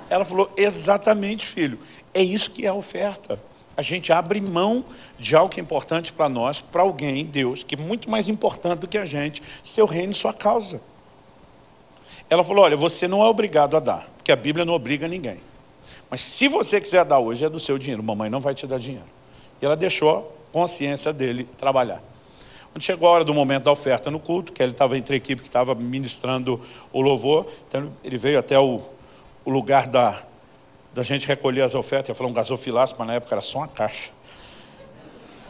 Ela falou, exatamente, filho. É isso que é a oferta. A gente abre mão de algo que é importante para nós, para alguém, Deus, que é muito mais importante do que a gente, seu reino e sua causa. Ela falou, olha, você não é obrigado a dar, porque a Bíblia não obriga ninguém. Mas se você quiser dar hoje, é do seu dinheiro, mamãe não vai te dar dinheiro. E ela deixou a consciência dele trabalhar. Quando chegou a hora do momento da oferta no culto, que ele estava entre a equipe que estava ministrando o louvor, então ele veio até o lugar da gente recolher as ofertas, ia falar um gasofilácio, mas na época era só uma caixa.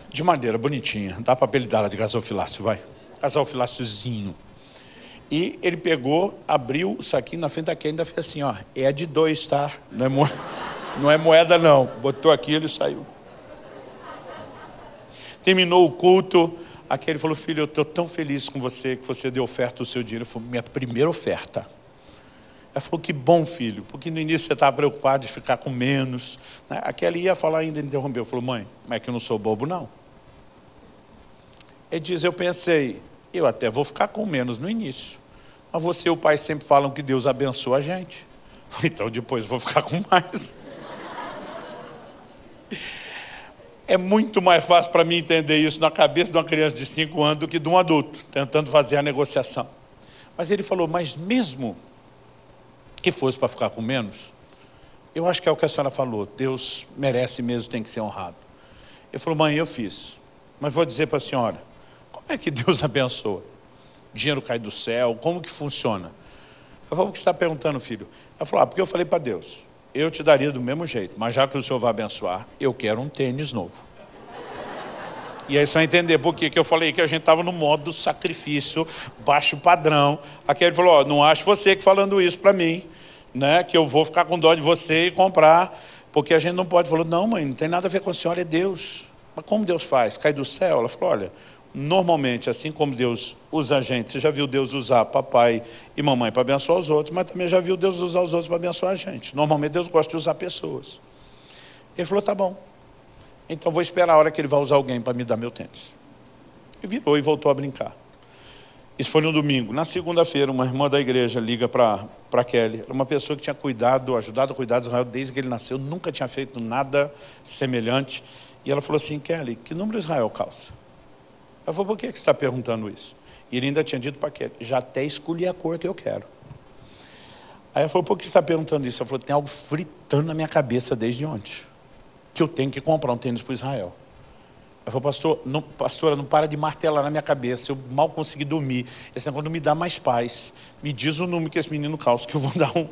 De madeira, bonitinha, dá para apelidá-la de gasofilácio, vai. Gasofiláciozinho. E ele pegou, abriu o saquinho na frente daquele, ainda fez assim, ó, é de 2, tá? Não é moeda não. Botou aquilo e saiu. Terminou o culto, aquele falou, filho, eu estou tão feliz com você, que você deu oferta do seu dinheiro. Foi minha primeira oferta. Ela falou, que bom, filho, porque no início você estava preocupado de ficar com menos. Aquela ia falar ainda, interrompeu. Falou, mãe, mas é que eu não sou bobo, não. Ele diz, eu pensei, eu até vou ficar com menos no início. Mas você e o pai sempre falam que Deus abençoa a gente. Falei, então depois eu vou ficar com mais. É muito mais fácil para mim entender isso na cabeça de uma criança de 5 anos do que de um adulto, tentando fazer a negociação. Mas ele falou, mas mesmo que fosse para ficar com menos, eu acho que é o que a senhora falou, Deus merece mesmo, tem que ser honrado. Ele falou, mãe, eu fiz, mas vou dizer para a senhora, como é que Deus abençoa? O dinheiro cai do céu, como que funciona? Eu falei, o que você está perguntando, filho? Ela falou, porque eu falei para Deus, eu te daria do mesmo jeito, mas já que o senhor vai abençoar, eu quero um tênis novo. E aí você vai entender por que eu falei que a gente estava no modo sacrifício, baixo padrão. Aqui ele falou, não acho você que falando isso para mim, né, que eu vou ficar com dó de você e comprar, porque a gente não pode. Falou, não mãe, não tem nada a ver com a senhora, é Deus. Mas como Deus faz? Cai do céu? Ela falou, olha, normalmente, assim como Deus usa a gente, você já viu Deus usar papai e mamãe para abençoar os outros, mas também já viu Deus usar os outros para abençoar a gente. Normalmente Deus gosta de usar pessoas. Ele falou, tá bom. Então vou esperar a hora que ele vai usar alguém para me dar meu tênis. E virou e voltou a brincar. Isso foi no domingo. Na segunda-feira, uma irmã da igreja liga para Kelly. Era uma pessoa que tinha ajudado a cuidar de Israel desde que ele nasceu. Nunca tinha feito nada semelhante. E ela falou assim, Kelly, que número Israel calça? Ela falou, por que você está perguntando isso? E ele ainda tinha dito para Kelly, já até escolhi a cor que eu quero. Aí ela falou, por que você está perguntando isso? Ela falou, tem algo fritando na minha cabeça desde ontem, que eu tenho que comprar um tênis para Israel. Eu falei, pastora, não para de martelar na minha cabeça, eu mal consegui dormir. Esse negócio não me dá mais paz. Me diz o número que esse menino calça, que eu vou dar um.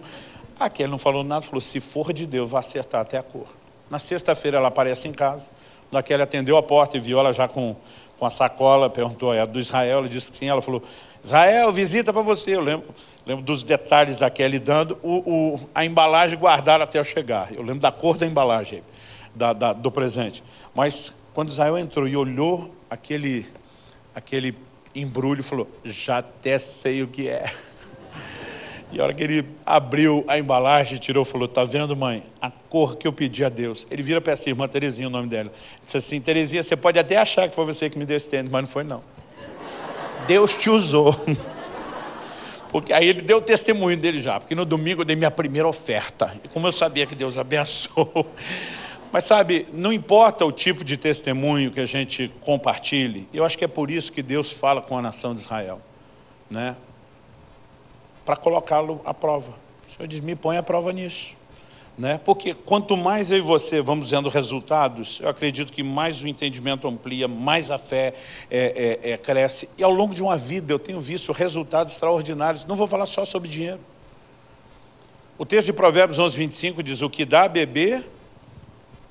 Aquele não falou nada, falou, se for de Deus, vai acertar até a cor. Na sexta-feira ela aparece em casa, naquela atendeu a porta e viu ela já com a sacola, perguntou, é do Israel? Ela disse que sim, ela falou, Israel, visita para você. Eu lembro dos detalhes daquele dando, a embalagem guardada até eu chegar. Eu lembro da cor da embalagem. Do presente. Mas quando Israel entrou e olhou aquele embrulho, falou, já até sei o que é. E a hora que ele abriu a embalagem, tirou, falou, tá vendo, mãe? A cor que eu pedi a Deus. Ele vira para essa irmã Terezinha, o nome dela. Disse assim, Terezinha, você pode até achar que foi você que me deu esse tênis, mas não foi não. Deus te usou. Porque aí ele deu o testemunho dele já, porque no domingo eu dei minha primeira oferta. E como eu sabia que Deus abençoou. Mas sabe, não importa o tipo de testemunho que a gente compartilhe, eu acho que é por isso que Deus fala com a nação de Israel, né? Para colocá-lo à prova. O Senhor diz, me põe à prova nisso, né? Porque quanto mais eu e você vamos vendo resultados, eu acredito que mais o entendimento amplia, mais a fé cresce. E ao longo de uma vida eu tenho visto resultados extraordinários. Não vou falar só sobre dinheiro. O texto de Provérbios 11:25 diz, o que dá a beber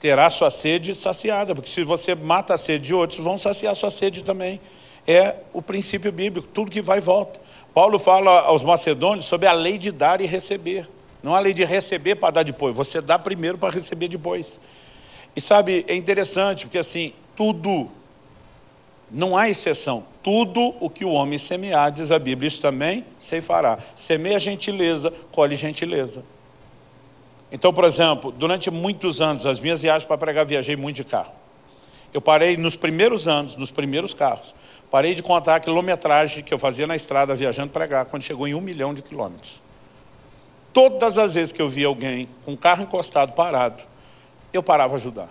terá sua sede saciada, porque se você mata a sede de outros, vão saciar sua sede também. É o princípio bíblico, tudo que vai e volta. Paulo fala aos macedônios sobre a lei de dar e receber. Não a lei de receber para dar depois, você dá primeiro para receber depois. E sabe, é interessante, porque assim, tudo, não há exceção, tudo o que o homem semear, diz a Bíblia, isso também ceifará. Semeia gentileza, colhe gentileza. Então, por exemplo, durante muitos anos, as minhas viagens para pregar, viajei muito de carro. Eu parei nos primeiros anos, nos primeiros carros, parei de contar a quilometragem que eu fazia na estrada viajando pregar, quando chegou em 1 milhão de quilômetros. Todas as vezes que eu via alguém com o carro encostado, parado, eu parava a ajudar.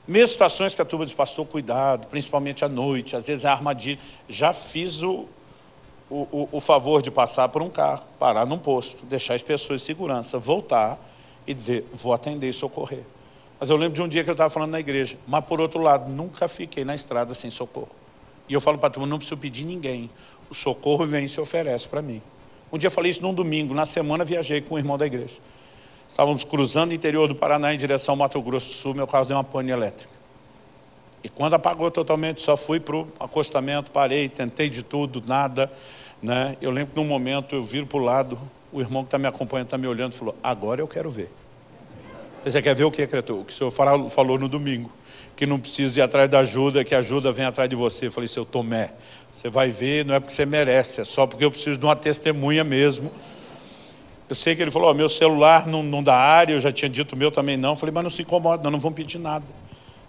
Mesmo situações que a turma diz, pastor, cuidado, principalmente à noite, às vezes é armadilha. Já fiz o favor de passar por um carro, parar num posto, deixar as pessoas em segurança, voltar e dizer, vou atender e socorrer. Mas eu lembro de um dia que eu estava falando na igreja, mas por outro lado, nunca fiquei na estrada sem socorro. E eu falo para a turma, não preciso pedir ninguém, o socorro vem e se oferece para mim. Um dia eu falei isso num domingo, na semana viajei com um irmão da igreja. Estávamos cruzando o interior do Paraná em direção ao Mato Grosso do Sul, meu carro deu uma pane elétrica. E quando apagou totalmente, só fui para o acostamento, parei, tentei de tudo, nada. Né? Eu lembro que num momento eu viro para o lado, o irmão que está me acompanhando está me olhando e falou, agora eu quero ver. Você quer ver o que, criatura? O que o senhor falou no domingo, que não precisa ir atrás da ajuda, que a ajuda vem atrás de você. Eu falei, seu Tomé, você vai ver, não é porque você merece, é só porque eu preciso de uma testemunha mesmo. Eu sei que ele falou, meu celular não dá área, eu já tinha dito o meu também não. Eu falei, mas não se incomoda, não vamos pedir nada.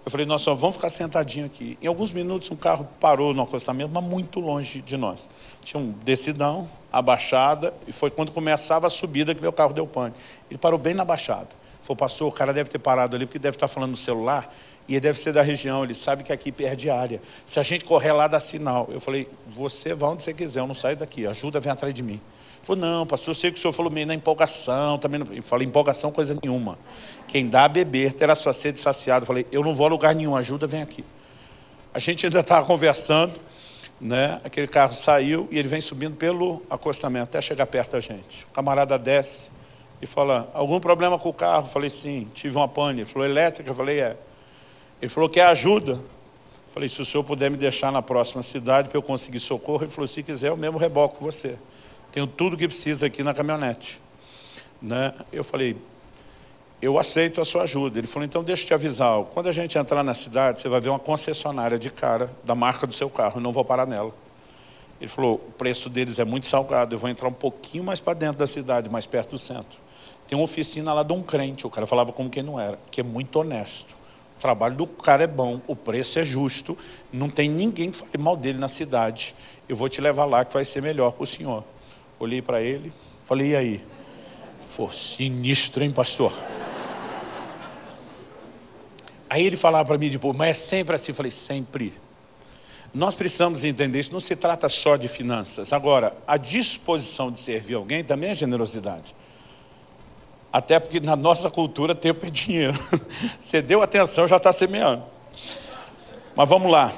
Eu falei, nós só vamos ficar sentadinho aqui. Em alguns minutos um carro parou no acostamento, mas muito longe de nós. Tinha um descidão, a baixada, e foi quando começava a subida que meu carro deu pane. Ele parou bem na baixada. Falou, pastor, o cara deve ter parado ali, porque deve estar falando no celular, e ele deve ser da região, ele sabe que aqui perde área. Se a gente correr lá, dá sinal. Eu falei, você vai onde você quiser, eu não saio daqui, ajuda, vem atrás de mim. Ele falou, não, pastor, eu sei que o senhor falou meio na empolgação, também não... Eu falei, empolgação, coisa nenhuma. Quem dá a beber, terá sua sede saciada. Eu falei, eu não vou a lugar nenhum, ajuda, vem aqui. A gente ainda estava conversando, né? Aquele carro saiu e ele vem subindo pelo acostamento, até chegar perto da gente. O camarada desce e fala, algum problema com o carro? Eu falei, sim, tive uma pane. Ele falou, elétrica? Eu falei, é. Ele falou, quer ajuda? Eu falei, se o senhor puder me deixar na próxima cidade para eu conseguir socorro. Ele falou, se quiser, eu mesmo reboco com você. Tenho tudo que precisa aqui na caminhonete. Né? Eu falei, eu aceito a sua ajuda. Ele falou, então deixa eu te avisar, quando a gente entrar na cidade, você vai ver uma concessionária de cara da marca do seu carro, eu não vou parar nela. Ele falou, o preço deles é muito salgado, eu vou entrar um pouquinho mais para dentro da cidade, mais perto do centro. Tem uma oficina lá de um crente, o cara falava como quem não era, que é muito honesto. O trabalho do cara é bom, o preço é justo, não tem ninguém que fale mal dele na cidade. Eu vou te levar lá que vai ser melhor para o senhor. Olhei para ele, falei, e aí? Foi sinistro, hein, pastor? Aí ele falava para mim, depois, mas é sempre assim? Eu falei, sempre. Nós precisamos entender isso, não se trata só de finanças. Agora, a disposição de servir alguém também é generosidade. Até porque na nossa cultura tempo é dinheiro. Você deu atenção, já está semeando. Mas vamos lá.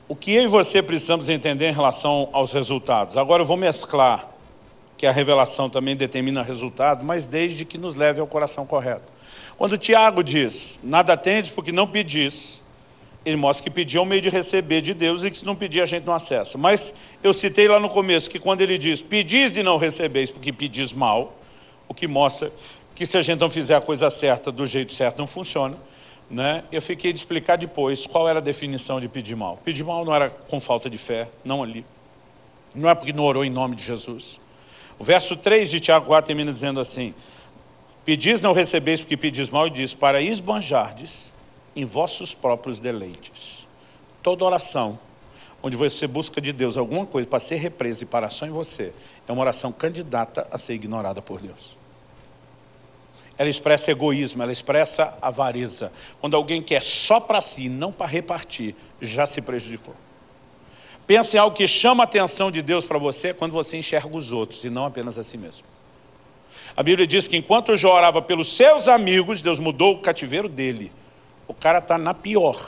O que eu e você precisamos entender em relação aos resultados? Agora eu vou mesclar, que a revelação também determina resultado, mas desde que nos leve ao coração correto. Quando Tiago diz, nada tendes porque não pedis, ele mostra que pedir é um meio de receber de Deus e que se não pedir a gente não acessa. Mas eu citei lá no começo que quando ele diz, pedis e não recebeis porque pedis mal, o que mostra que se a gente não fizer a coisa certa do jeito certo não funciona. Né? Eu fiquei de explicar depois qual era a definição de pedir mal. Pedir mal não era com falta de fé, não ali. Não é porque não orou em nome de Jesus. O verso 3 de Tiago 4 termina dizendo assim, pedis não recebeis porque pedis mal, e diz, para esbanjardes em vossos próprios deleites. Toda oração, onde você busca de Deus alguma coisa para ser represa e para ação em você, é uma oração candidata a ser ignorada por Deus. Ela expressa egoísmo, ela expressa avareza. Quando alguém quer só para si, não para repartir, já se prejudicou. Pensa em algo que chama a atenção de Deus para você quando você enxerga os outros e não apenas a si mesmo. A Bíblia diz que enquanto Jó orava pelos seus amigos, Deus mudou o cativeiro dele. O cara está na pior,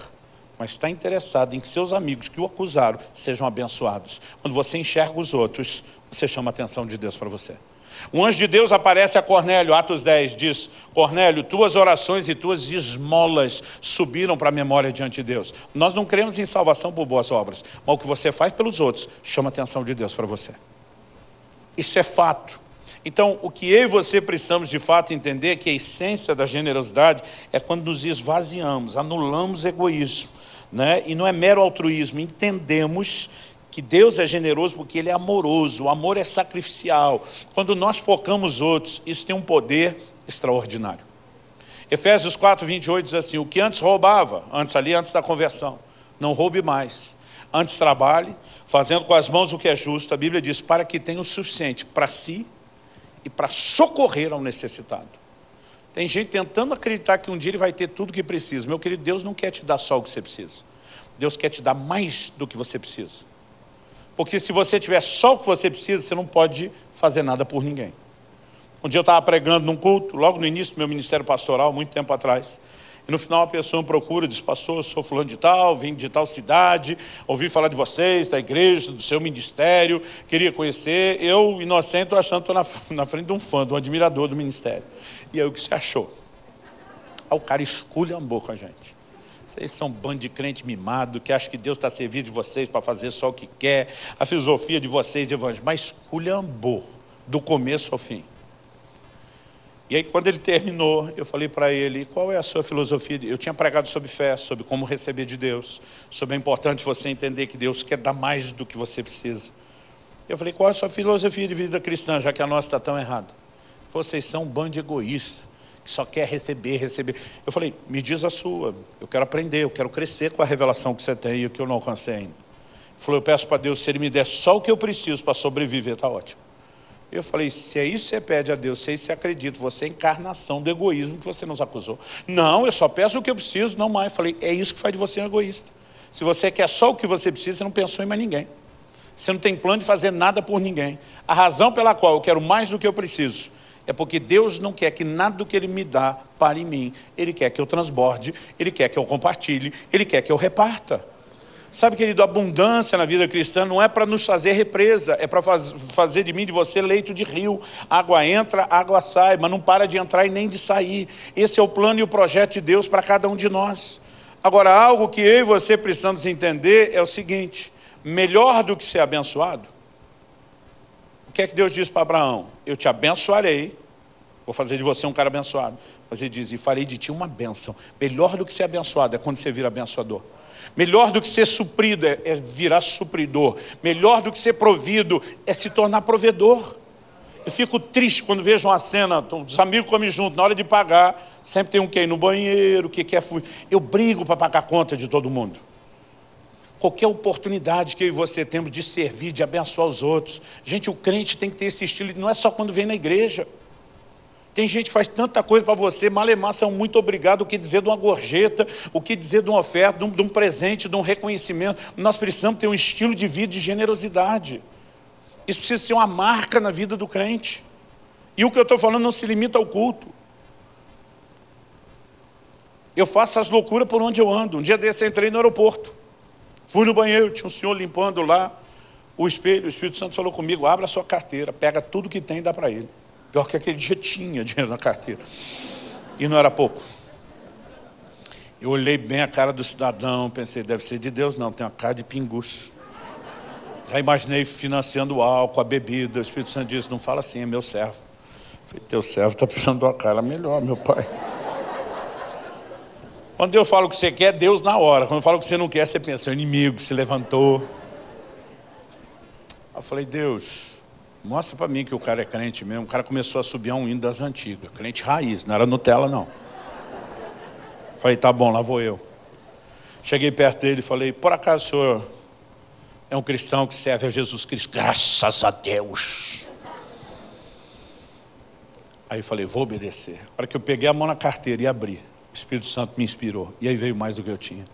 mas está interessado em que seus amigos que o acusaram sejam abençoados. Quando você enxerga os outros, você chama a atenção de Deus para você. Um anjo de Deus aparece a Cornélio, Atos 10, diz, Cornélio, tuas orações e tuas esmolas subiram para a memória diante de Deus. Nós não cremos em salvação por boas obras, mas o que você faz pelos outros chama a atenção de Deus para você. Isso é fato. Então, o que eu e você precisamos de fato entender é que a essência da generosidade é quando nos esvaziamos, anulamos egoísmo, né? E não é mero altruísmo, entendemos que Deus é generoso porque Ele é amoroso, o amor é sacrificial. Quando nós focamos outros, isso tem um poder extraordinário. Efésios 4, 28 diz assim, o que antes roubava, antes da conversão, não roube mais. Antes trabalhe, fazendo com as mãos o que é justo. A Bíblia diz, para que tenha o suficiente para si e para socorrer ao necessitado. Tem gente tentando acreditar que um dia ele vai ter tudo o que precisa. Meu querido, Deus não quer te dar só o que você precisa. Deus quer te dar mais do que você precisa. Porque se você tiver só o que você precisa, você não pode fazer nada por ninguém. Um dia eu estava pregando num culto, logo no início do meu ministério pastoral, muito tempo atrás. E no final a pessoa me procura, diz: pastor, eu sou fulano de tal, vim de tal cidade, ouvi falar de vocês, da igreja, do seu ministério, queria conhecer. Eu, inocente, estou achando que estou na frente de um fã, de um admirador do ministério. E aí, o que você achou? Aí o cara esculhambou com a gente. Vocês são um bando de crente mimado, que acha que Deus está servindo de vocês para fazer só o que quer. A filosofia de vocês de evangelho. Mas esculhambou, do começo ao fim. E aí, quando ele terminou, eu falei para ele: qual é a sua filosofia? Eu tinha pregado sobre fé, sobre como receber de Deus, sobre a importante você entender que Deus quer dar mais do que você precisa. Eu falei: qual é a sua filosofia de vida cristã, já que a nossa está tão errada? Vocês são um bando de egoístas, que só quer receber, receber. Eu falei: me diz a sua, eu quero aprender, eu quero crescer com a revelação que você tem e o que eu não alcancei ainda. Ele falou: eu peço para Deus, se Ele me der só o que eu preciso para sobreviver, está ótimo. Eu falei: se é isso que você pede a Deus, se é isso que você acredita, você é a encarnação do egoísmo que você nos acusou. Não, eu só peço o que eu preciso, não mais. Eu falei: é isso que faz de você um egoísta. Se você quer só o que você precisa, você não pensou em mais ninguém. Você não tem plano de fazer nada por ninguém. A razão pela qual eu quero mais do que eu preciso é porque Deus não quer que nada do que Ele me dá pare em mim. Ele quer que eu transborde, Ele quer que eu compartilhe, Ele quer que eu reparta. Sabe, querido, abundância na vida cristã não é para nos fazer represa, é para fazer de mim e de você leito de rio. Água entra, água sai, mas não para de entrar e nem de sair. Esse é o plano e o projeto de Deus para cada um de nós. Agora, algo que eu e você precisamos entender é o seguinte: melhor do que ser abençoado, o que é que Deus diz para Abraão? Eu te abençoarei, vou fazer de você um cara abençoado. Mas Ele diz: e farei de ti uma bênção. Melhor do que ser abençoado é quando você vira abençoador. Melhor do que ser suprido é virar supridor. Melhor do que ser provido é se tornar provedor. Eu fico triste quando vejo uma cena, os amigos comem junto, na hora de pagar, sempre tem um que ir no banheiro, que quer fugir. Eu brigo para pagar a conta de todo mundo. Qualquer oportunidade que eu e você temos de servir, de abençoar os outros. Gente, o crente tem que ter esse estilo, não é só quando vem na igreja. Tem gente que faz tanta coisa para você, malemar, são muito obrigado, o que dizer de uma gorjeta, o que dizer de uma oferta, de um presente, de um reconhecimento. Nós precisamos ter um estilo de vida de generosidade. Isso precisa ser uma marca na vida do crente. E o que eu estou falando não se limita ao culto. Eu faço as loucuras por onde eu ando. Um dia desse eu entrei no aeroporto. Fui no banheiro, tinha um senhor limpando lá o espelho. O Espírito Santo falou comigo: abra a sua carteira, pega tudo que tem e dá para ele. Pior que aquele dia tinha dinheiro na carteira. E não era pouco. Eu olhei bem a cara do cidadão, pensei: deve ser de Deus. Não, tem uma cara de pinguço. Já imaginei financiando o álcool, a bebida. O Espírito Santo disse: não fala assim, é meu servo. Eu falei: teu servo está precisando de uma cara melhor, meu pai. Quando eu falo o que você quer, Deus na hora. Quando eu falo o que você não quer, você pensa: o inimigo se levantou. Eu falei: Deus, mostra para mim que o cara é crente mesmo. O cara começou a subir um hino das antigas. Crente raiz, não era Nutella, não. Falei: tá bom, lá vou eu. Cheguei perto dele e falei: por acaso o senhor é um cristão que serve a Jesus Cristo? Graças a Deus. Aí eu falei: vou obedecer. A hora que eu peguei a mão na carteira e abri, o Espírito Santo me inspirou. E aí veio mais do que eu tinha.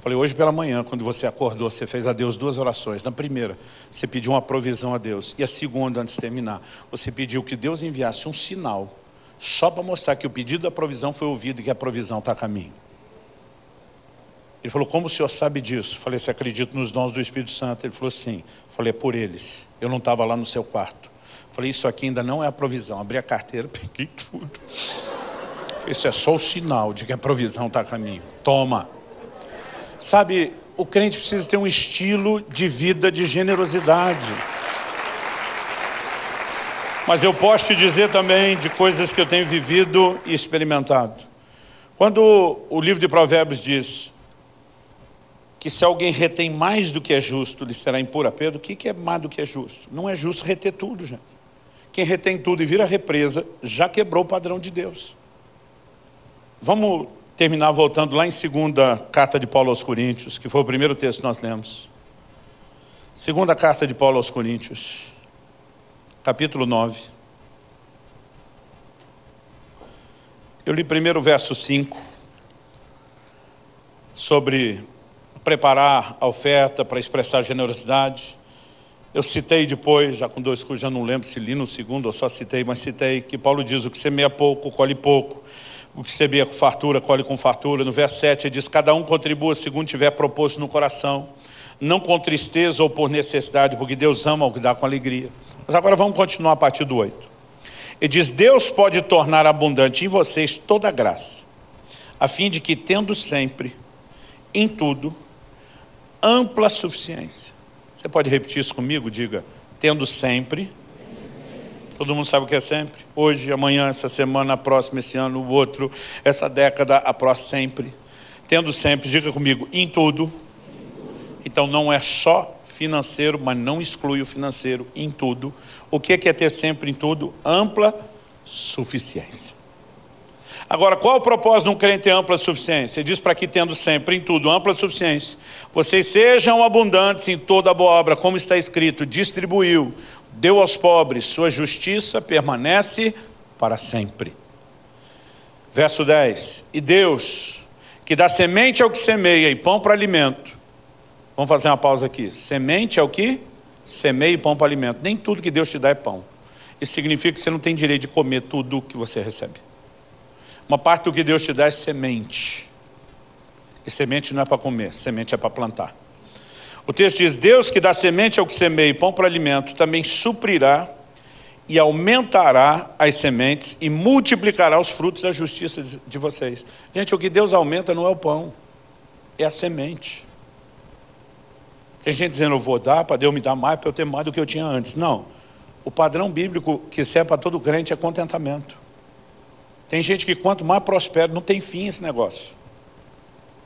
Falei: hoje pela manhã, quando você acordou, você fez a Deus 2 orações. Na primeira, você pediu uma provisão a Deus. E a segunda, antes de terminar, você pediu que Deus enviasse um sinal, só para mostrar que o pedido da provisão foi ouvido e que a provisão está a caminho. Ele falou: como o senhor sabe disso? Falei: você acredita nos dons do Espírito Santo? Ele falou: sim. Falei: é por eles. Eu não estava lá no seu quarto. Falei: isso aqui ainda não é a provisão. Abri a carteira, peguei tudo. Falei: isso é só o sinal de que a provisão está a caminho. Toma. Sabe, o crente precisa ter um estilo de vida de generosidade. Mas eu posso te dizer também de coisas que eu tenho vivido e experimentado. Quando o livro de Provérbios diz que se alguém retém mais do que é justo, lhe será impura perda, o que é mais do que é justo? Não é justo reter tudo, gente. Quem retém tudo e vira represa, já quebrou o padrão de Deus. Vamos terminar voltando lá em 2ª carta de Paulo aos Coríntios, que foi o primeiro texto que nós lemos. 2ª carta de Paulo aos Coríntios, capítulo 9. Eu li primeiro o verso 5, sobre preparar a oferta para expressar generosidade. Eu citei depois, já com 2 cursos, já não lembro se li no segundo ou só citei, mas citei que Paulo diz: o que semeia pouco, colhe pouco. O que semeia com fartura, colhe com fartura. No verso 7 ele diz: cada um contribua segundo tiver proposto no coração, não com tristeza ou por necessidade, porque Deus ama o que dá com alegria. Mas agora vamos continuar a partir do 8. Ele diz: Deus pode tornar abundante em vocês toda a graça, a fim de que, tendo sempre, em tudo, ampla suficiência. Você pode repetir isso comigo? Diga: tendo sempre. Todo mundo sabe o que é sempre? Hoje, amanhã, essa semana, a próxima, esse ano, o outro, essa década, a próxima, sempre. Tendo sempre, diga comigo: em tudo. Então não é só financeiro, mas não exclui o financeiro, em tudo. O que é ter sempre em tudo? Ampla suficiência. Agora, qual o propósito de um crente ter ampla suficiência? Ele diz para que, tendo sempre em tudo ampla suficiência, vocês sejam abundantes em toda a boa obra, como está escrito: distribuiu, deu aos pobres, sua justiça permanece para sempre. Verso 10. E Deus, que dá semente ao que semeia e pão para alimento. Vamos fazer uma pausa aqui. Semente é o que? Semeia e pão para alimento. Nem tudo que Deus te dá é pão. Isso significa que você não tem direito de comer tudo que você recebe. Uma parte do que Deus te dá é semente. E semente não é para comer, semente é para plantar. O texto diz: Deus que dá semente ao que semeia e pão para alimento, também suprirá e aumentará as sementes e multiplicará os frutos da justiça de vocês. Gente, o que Deus aumenta não é o pão, é a semente. Tem gente dizendo: eu vou dar para Deus me dar mais, para eu ter mais do que eu tinha antes. Não. O padrão bíblico que serve para todo crente é contentamento. Tem gente que quanto mais prospera, não tem fim esse negócio.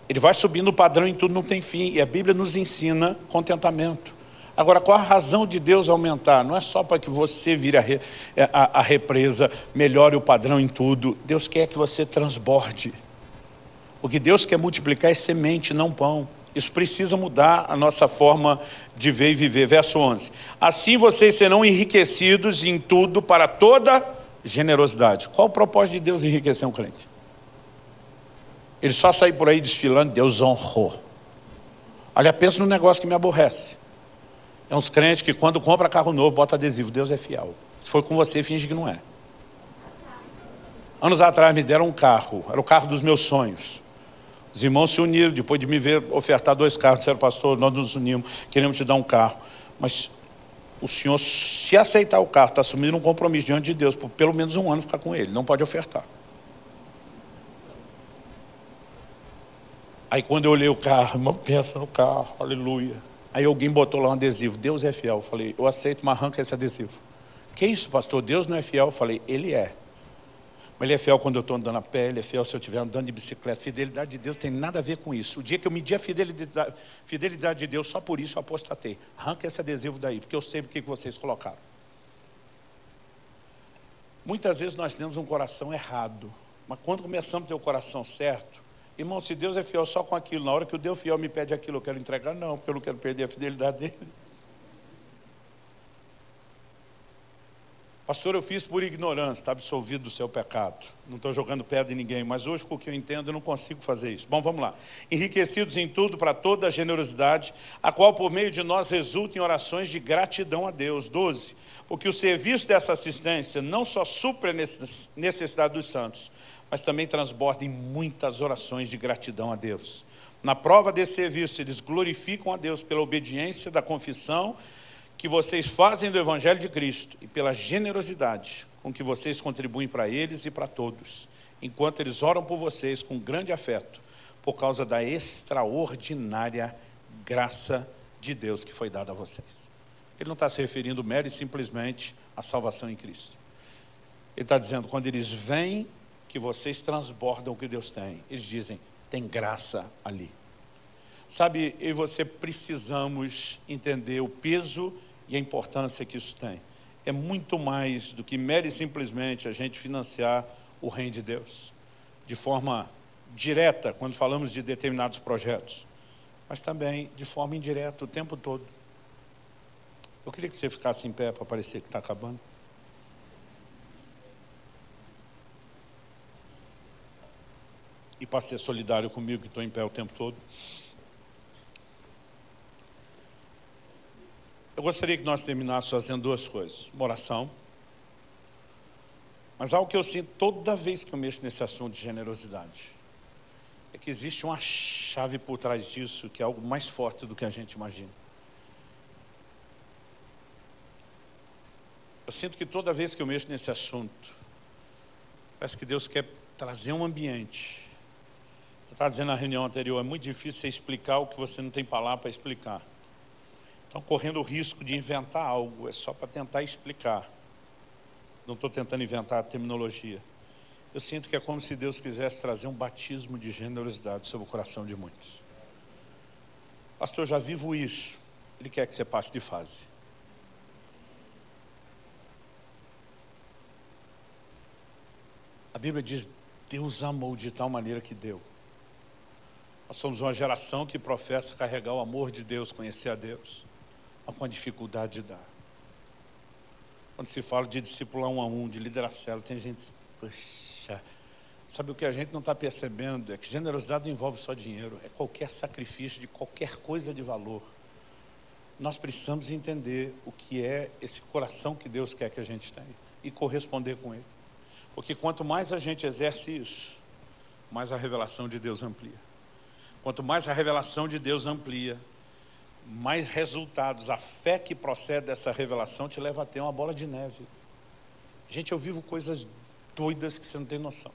Ele vai subindo o padrão em tudo, não tem fim. E a Bíblia nos ensina contentamento. Agora, qual a razão de Deus aumentar? Não é só para que você vire a represa, melhore o padrão em tudo. Deus quer que você transborde. O que Deus quer multiplicar é semente, não pão. Isso precisa mudar a nossa forma de ver e viver. Verso 11. Assim vocês serão enriquecidos em tudo para toda generosidade. Qual o propósito de Deus enriquecer um crente? Ele só sair por aí desfilando: Deus honrou. Olha, pensa num negócio que me aborrece. É uns crentes que quando compra carro novo, bota adesivo: Deus é fiel. Se for com você, finge que não é. Anos atrás me deram um carro, era o carro dos meus sonhos. Os irmãos se uniram, depois de me ver ofertar 2 carros, disseram: pastor, nós nos unimos, queremos te dar um carro. Mas o senhor, se aceitar o carro, está assumindo um compromisso diante de Deus, por pelo menos 1 ano ficar com ele, não pode ofertar. Aí quando eu olhei o carro, irmão, pensa no carro, aleluia. Aí alguém botou lá um adesivo: Deus é fiel. Eu falei: eu aceito, mas arranca esse adesivo. Que isso, pastor? Deus não é fiel? Eu falei: Ele é. Mas Ele é fiel quando eu estou andando a pé, Ele é fiel se eu estiver andando de bicicleta. Fidelidade de Deus tem nada a ver com isso. O dia que eu medi a fidelidade de Deus, só por isso eu apostatei. Arranca esse adesivo daí, porque eu sei o que vocês colocaram. Muitas vezes nós temos um coração errado, mas quando começamos a ter o coração certo, irmão, se Deus é fiel só com aquilo, na hora que o Deus fiel me pede aquilo, eu quero entregar? Não, porque eu não quero perder a fidelidade dele. Pastor, eu fiz por ignorância, está absolvido do seu pecado. Não estou jogando pedra em ninguém, mas hoje, com o que eu entendo, eu não consigo fazer isso. Bom, vamos lá. Enriquecidos em tudo para toda a generosidade, a qual por meio de nós resulta em orações de gratidão a Deus. 12. Porque o serviço dessa assistência não só supre a necessidade dos santos, mas também transborda em muitas orações de gratidão a Deus. Na prova desse serviço, eles glorificam a Deus pela obediência da confissão que vocês fazem do Evangelho de Cristo e pela generosidade com que vocês contribuem para eles e para todos, enquanto eles oram por vocês com grande afeto, por causa da extraordinária graça de Deus que foi dada a vocês. Ele não está se referindo mero e simplesmente à salvação em Cristo. Ele está dizendo: quando eles veem que vocês transbordam o que Deus tem, eles dizem: tem graça ali. Sabe, eu e você precisamos entender o peso e a importância que isso tem. É muito mais do que mero e simplesmente a gente financiar o reino de Deus, de forma direta, quando falamos de determinados projetos, mas também de forma indireta, o tempo todo. Eu queria que você ficasse em pé para parecer que está acabando. e para ser solidário comigo, que estou em pé o tempo todo. Eu gostaria que nós terminássemos fazendo duas coisas. Uma oração. Mas algo que eu sinto toda vez que eu mexo nesse assunto de generosidade é que existe uma chave por trás disso, que é algo mais forte do que a gente imagina. Eu sinto que toda vez que eu mexo nesse assunto, parece que Deus quer trazer um ambiente. Eu estava dizendo na reunião anterior, é muito difícil você explicar o que você não tem palavra para explicar. Então, correndo o risco de inventar algo, é só para tentar explicar. Não estou tentando inventar a terminologia. Eu sinto que é como se Deus quisesse trazer um batismo de generosidade sobre o coração de muitos. Pastor, eu já vivo isso. Ele quer que você passe de fase. A Bíblia diz, Deus amou de tal maneira que deu. Nós somos uma geração que professa carregar o amor de Deus, conhecer a Deus, mas com a dificuldade de dar. Quando se fala de discipular um a um, de liderar célula, tem gente, poxa, sabe o que a gente não está percebendo? É que generosidade não envolve só dinheiro, é qualquer sacrifício de qualquer coisa de valor. Nós precisamos entender o que é esse coração que Deus quer que a gente tenha e corresponder com ele. Porque quanto mais a gente exerce isso, mais a revelação de Deus amplia. Quanto mais a revelação de Deus amplia, mais resultados, a fé que procede dessa revelação te leva a ter uma bola de neve. Gente, eu vivo coisas doidas que você não tem noção.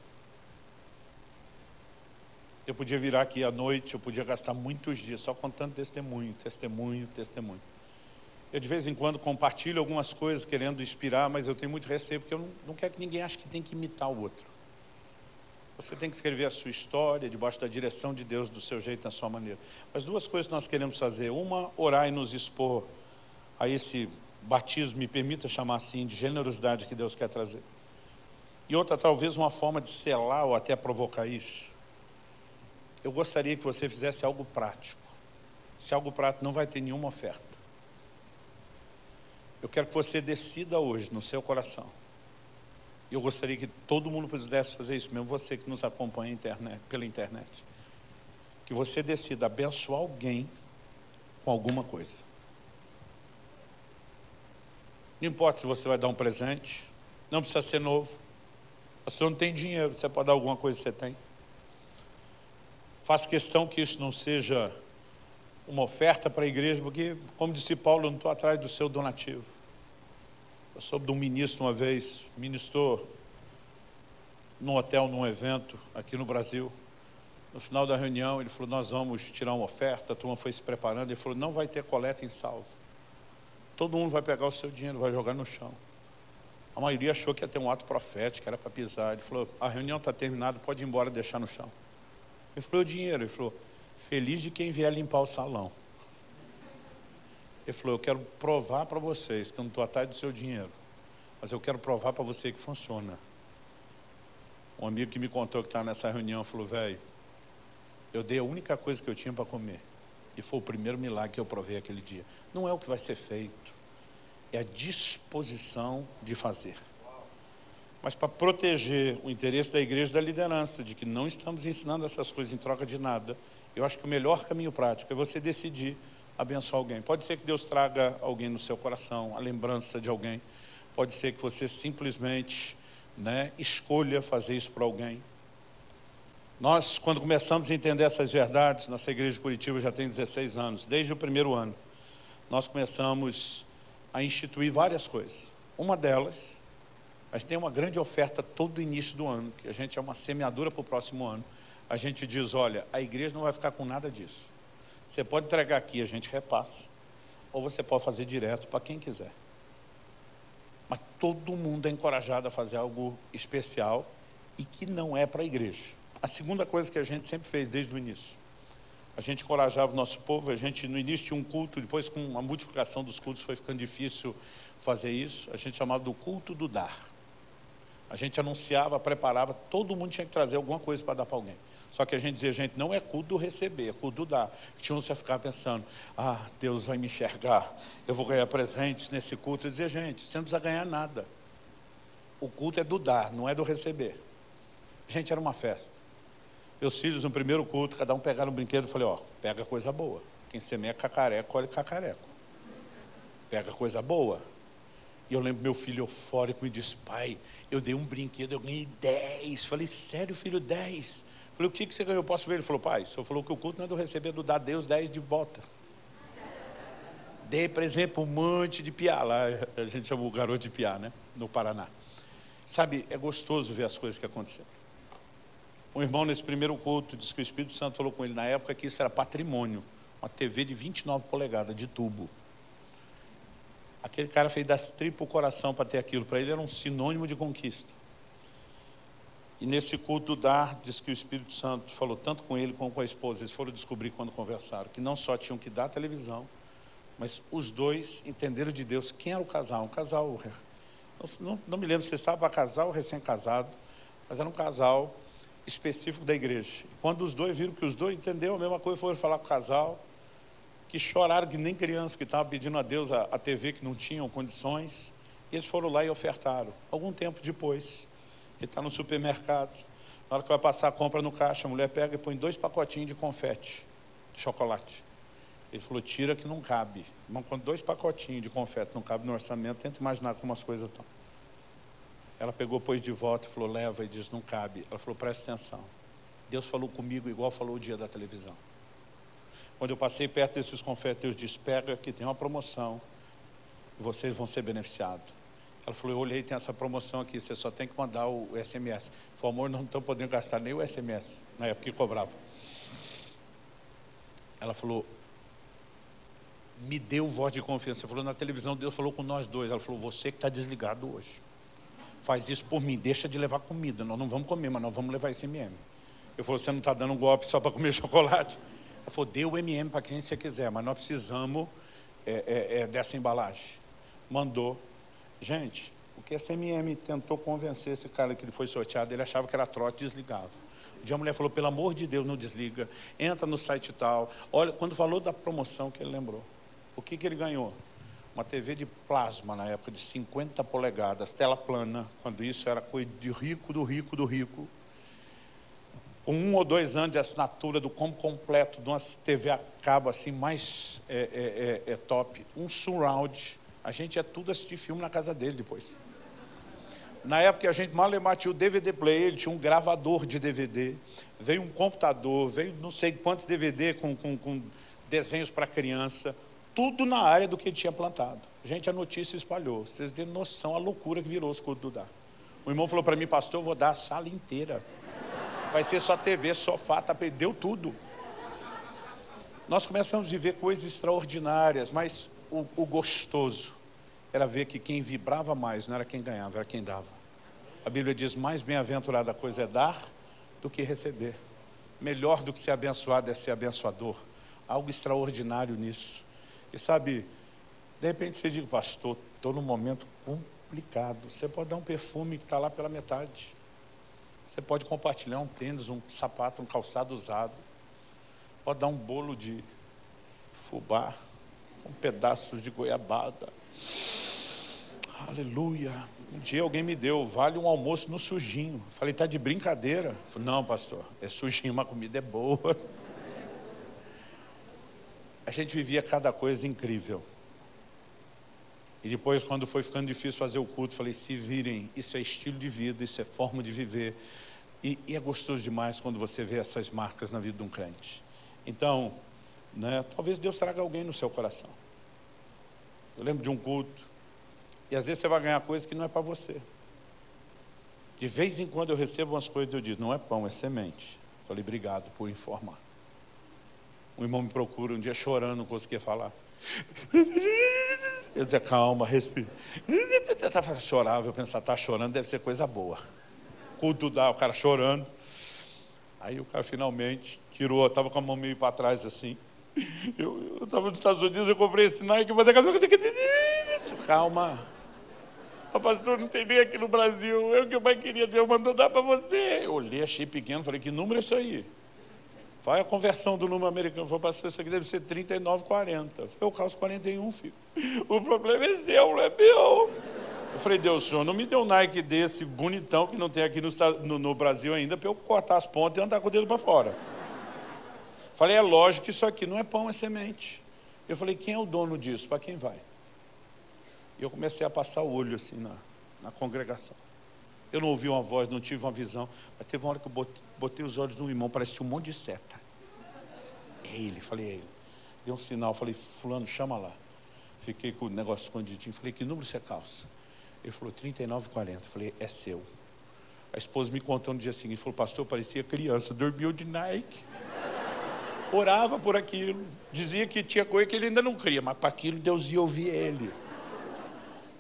Eu podia virar aqui à noite, eu podia gastar muitos dias só contando testemunho. Eu de vez em quando compartilho algumas coisas querendo inspirar, mas eu tenho muito receio, porque eu não quero que ninguém ache que tem que imitar o outro. Você tem que escrever a sua história debaixo da direção de Deus, do seu jeito, da sua maneira. Mas duas coisas que nós queremos fazer. Uma, orar e nos expor a esse batismo, me permita chamar assim, de generosidade que Deus quer trazer. E outra, talvez uma forma de selar ou até provocar isso. Eu gostaria que você fizesse algo prático. Se algo prático, não vai ter nenhuma oferta. Eu quero que você decida hoje, no seu coração. E eu gostaria que todo mundo pudesse fazer isso, mesmo você que nos acompanha pela internet. Que você decida abençoar alguém com alguma coisa. Não importa se você vai dar um presente, não precisa ser novo. A pessoa não tem dinheiro, você pode dar alguma coisa que você tem. Faço questão que isso não seja uma oferta para a igreja, porque, como disse Paulo, eu não estou atrás do seu donativo. Eu soube de um ministro uma vez, ministrou num hotel, num evento aqui no Brasil. No final da reunião, ele falou, nós vamos tirar uma oferta, a turma foi se preparando, ele falou, não vai ter coleta em salvo. Todo mundo vai pegar o seu dinheiro, vai jogar no chão. A maioria achou que ia ter um ato profético, era para pisar. Ele falou, a reunião está terminada, pode ir embora e deixar no chão. Ele falou, o dinheiro? Ele falou, feliz de quem vier limpar o salão. Ele falou, eu quero provar para vocês que eu não estou atrás do seu dinheiro, mas eu quero provar para você que funciona. Um amigo que me contou que estava nessa reunião falou, velho, eu dei a única coisa que eu tinha para comer. E foi o primeiro milagre que eu provei aquele dia. Não é o que vai ser feito, é a disposição de fazer. Mas para proteger o interesse da igreja e da liderança, de que não estamos ensinando essas coisas em troca de nada, eu acho que o melhor caminho prático é você decidir abençoar alguém. Pode ser que Deus traga alguém no seu coração, a lembrança de alguém. Pode ser que você simplesmente, escolha fazer isso para alguém. Nós, quando começamos a entender essas verdades, nossa igreja de Curitiba já tem 16 anos, desde o primeiro ano, nós começamos a instituir várias coisas. Uma delas, a gente tem uma grande oferta todo início do ano, que a gente é uma semeadura para o próximo ano. A gente diz, olha, a igreja não vai ficar com nada disso. Você pode entregar aqui, a gente repassa. Ou você pode fazer direto para quem quiser. Mas todo mundo é encorajado a fazer algo especial e que não é para a igreja. A segunda coisa que a gente sempre fez desde o início. A gente encorajava o nosso povo, a gente no início tinha um culto, depois com a multiplicação dos cultos foi ficando difícil fazer isso. A gente chamava do culto do dar. A gente anunciava, preparava, todo mundo tinha que trazer alguma coisa para dar para alguém. Só que a gente dizia, gente, não é culto do receber, é culto do dar. Tinha uns que ficar pensando, Deus vai me enxergar, eu vou ganhar presentes nesse culto. Eu dizia, gente, você não precisa ganhar nada. O culto é do dar, não é do receber. Gente, era uma festa. Meus filhos, no primeiro culto, cada um pegaram um brinquedo e falei, ó, pega coisa boa. Quem semeia cacareco, colhe cacareco. Pega coisa boa. E eu lembro meu filho eufórico me disse, pai, eu dei um brinquedo, eu ganhei 10. Falei, sério, filho, 10? Falei, o que você ganhou? Eu posso ver? Ele falou, pai, o senhor falou que o culto não é do receber, é do dar a Deus 10 de volta. Dei, por exemplo, um monte de piá. Lá a gente chama o garoto de piá, né? No Paraná. Sabe, é gostoso ver as coisas que aconteceram. Um irmão nesse primeiro culto disse que o Espírito Santo falou com ele na época que isso era patrimônio. Uma TV de 29 polegadas, de tubo. Aquele cara fez das tripas o coração para ter aquilo. Para ele era um sinônimo de conquista. E nesse culto diz que o Espírito Santo falou tanto com ele como com a esposa. Eles foram descobrir quando conversaram que não só tinham que dar a televisão, mas os dois entenderam de Deus quem era o casal. Um casal, não me lembro se estava para casal ou recém-casado, mas era um casal específico da igreja. E quando os dois viram que os dois entenderam a mesma coisa, foram falar com o casal, que choraram que nem criança, porque estavam pedindo a Deus a TV que não tinham condições. E eles foram lá e ofertaram. Algum tempo depois, ele está no supermercado, na hora que vai passar a compra no caixa, a mulher pega e põe 2 pacotinhos de confete, de chocolate. Ele falou, tira que não cabe. Irmão, quando 2 pacotinhos de confete não cabe no orçamento, tenta imaginar como as coisas estão. Ela pegou, pôs de volta e falou, leva, e diz, não cabe. Ela falou, presta atenção. Deus falou comigo igual falou o dia da televisão. Quando eu passei perto desses confetes, Deus disse, pega que tem uma promoção e vocês vão ser beneficiados. Ela falou, eu olhei, tem essa promoção aqui, você só tem que mandar o SMS. Ele falou, amor, não estamos podendo gastar nem o SMS, na época que cobrava. Ela falou, me deu voz de confiança. Ela falou, na televisão Deus falou com nós dois. Ela falou, você que está desligado hoje. Faz isso por mim, deixa de levar comida. Nós não vamos comer, mas nós vamos levar esse MM. Eu falei, você não está dando um golpe só para comer chocolate? Ela falou, dê o MM para quem você quiser, mas nós precisamos dessa embalagem. Mandou. Gente, o que esse MM tentou convencer esse cara que ele foi sorteado, ele achava que era trote e desligava. Um dia a mulher falou, pelo amor de Deus, não desliga. Entra no site tal. Olha, quando falou da promoção que ele lembrou. O que ele ganhou? Uma TV de plasma, na época, de 50 polegadas, tela plana, quando isso era coisa de rico, do rico, do rico. Com 1 ou 2 anos de assinatura do combo completo, de uma TV a cabo assim, mais top. Um surround. A gente ia tudo assistir filme na casa dele depois. Na época a gente malemar tinha o DVD player, ele tinha um gravador de DVD, veio um computador, veio não sei quantos DVD com desenhos para criança, tudo na área do que ele tinha plantado. Gente, a notícia espalhou. Vocês têm noção a loucura que virou os cultos do Dar. O irmão falou para mim, pastor, eu vou dar a sala inteira. Vai ser só TV, sofá, tapete, deu tudo. Nós começamos a viver coisas extraordinárias, mas o gostoso era ver que quem vibrava mais não era quem ganhava, era quem dava. A Bíblia diz, mais bem-aventurada coisa é dar do que receber. Melhor do que ser abençoado é ser abençoador. Algo extraordinário nisso. E sabe, de repente você diz, pastor, estou num momento complicado. Você pode dar um perfume que está lá pela metade. Você pode compartilhar um tênis, um sapato, um calçado usado. Pode dar um bolo de fubá com pedaços de goiabada. Aleluia. Um dia alguém me deu, vale um almoço no sujinho. Falei, está de brincadeira? Falei, não, pastor, é sujinho, mas a comida é boa. A gente vivia cada coisa incrível. E depois, quando foi ficando difícil fazer o culto, falei, se virem, isso é estilo de vida, isso é forma de viver. E é gostoso demais quando você vê essas marcas na vida de um crente. Então, né, talvez Deus traga alguém no seu coração. Eu lembro de um culto, e às vezes você vai ganhar coisa que não é para você. De vez em quando eu recebo umas coisas e eu digo, não é pão, é semente. Falei, obrigado por informar. Um irmão me procura um dia chorando, não conseguia falar. Eu dizia, calma, respira. Chorava, eu pensava, está chorando, deve ser coisa boa. Culto dá, o cara chorando. Aí o cara finalmente tirou, eu estava com a mão meio para trás assim. Eu estava nos Estados Unidos, eu comprei esse Nike, mas calma. O pastor não tem nem aqui no Brasil, eu que o pai queria, Deus mandou dar para você. Eu olhei, achei pequeno, falei, que número é isso aí? Vai a conversão do número americano. Falei, pastor, isso aqui deve ser 39,40. Eu calço 41, filho. O problema é seu, não é meu. Eu falei, Deus, o senhor não me deu um Nike desse bonitão que não tem aqui no Brasil ainda para eu cortar as pontas e andar com o dedo para fora. Falei, é lógico que isso aqui não é pão, é semente. Eu falei, quem é o dono disso? Para quem vai? E eu comecei a passar o olho assim na congregação. Eu não ouvi uma voz, não tive uma visão. Mas teve uma hora que eu botei os olhos no irmão, parece que tinha um monte de seta. É ele, falei, é ele. Dei um sinal, falei, fulano, chama lá. Fiquei com o negócio escondidinho. Falei, que número você calça? Ele falou, 39,40. Falei, é seu. A esposa me contou no dia seguinte, falou, pastor, parecia criança, dormiu de Nike. Orava por aquilo, dizia que tinha coisa que ele ainda não cria, mas para aquilo Deus ia ouvir ele.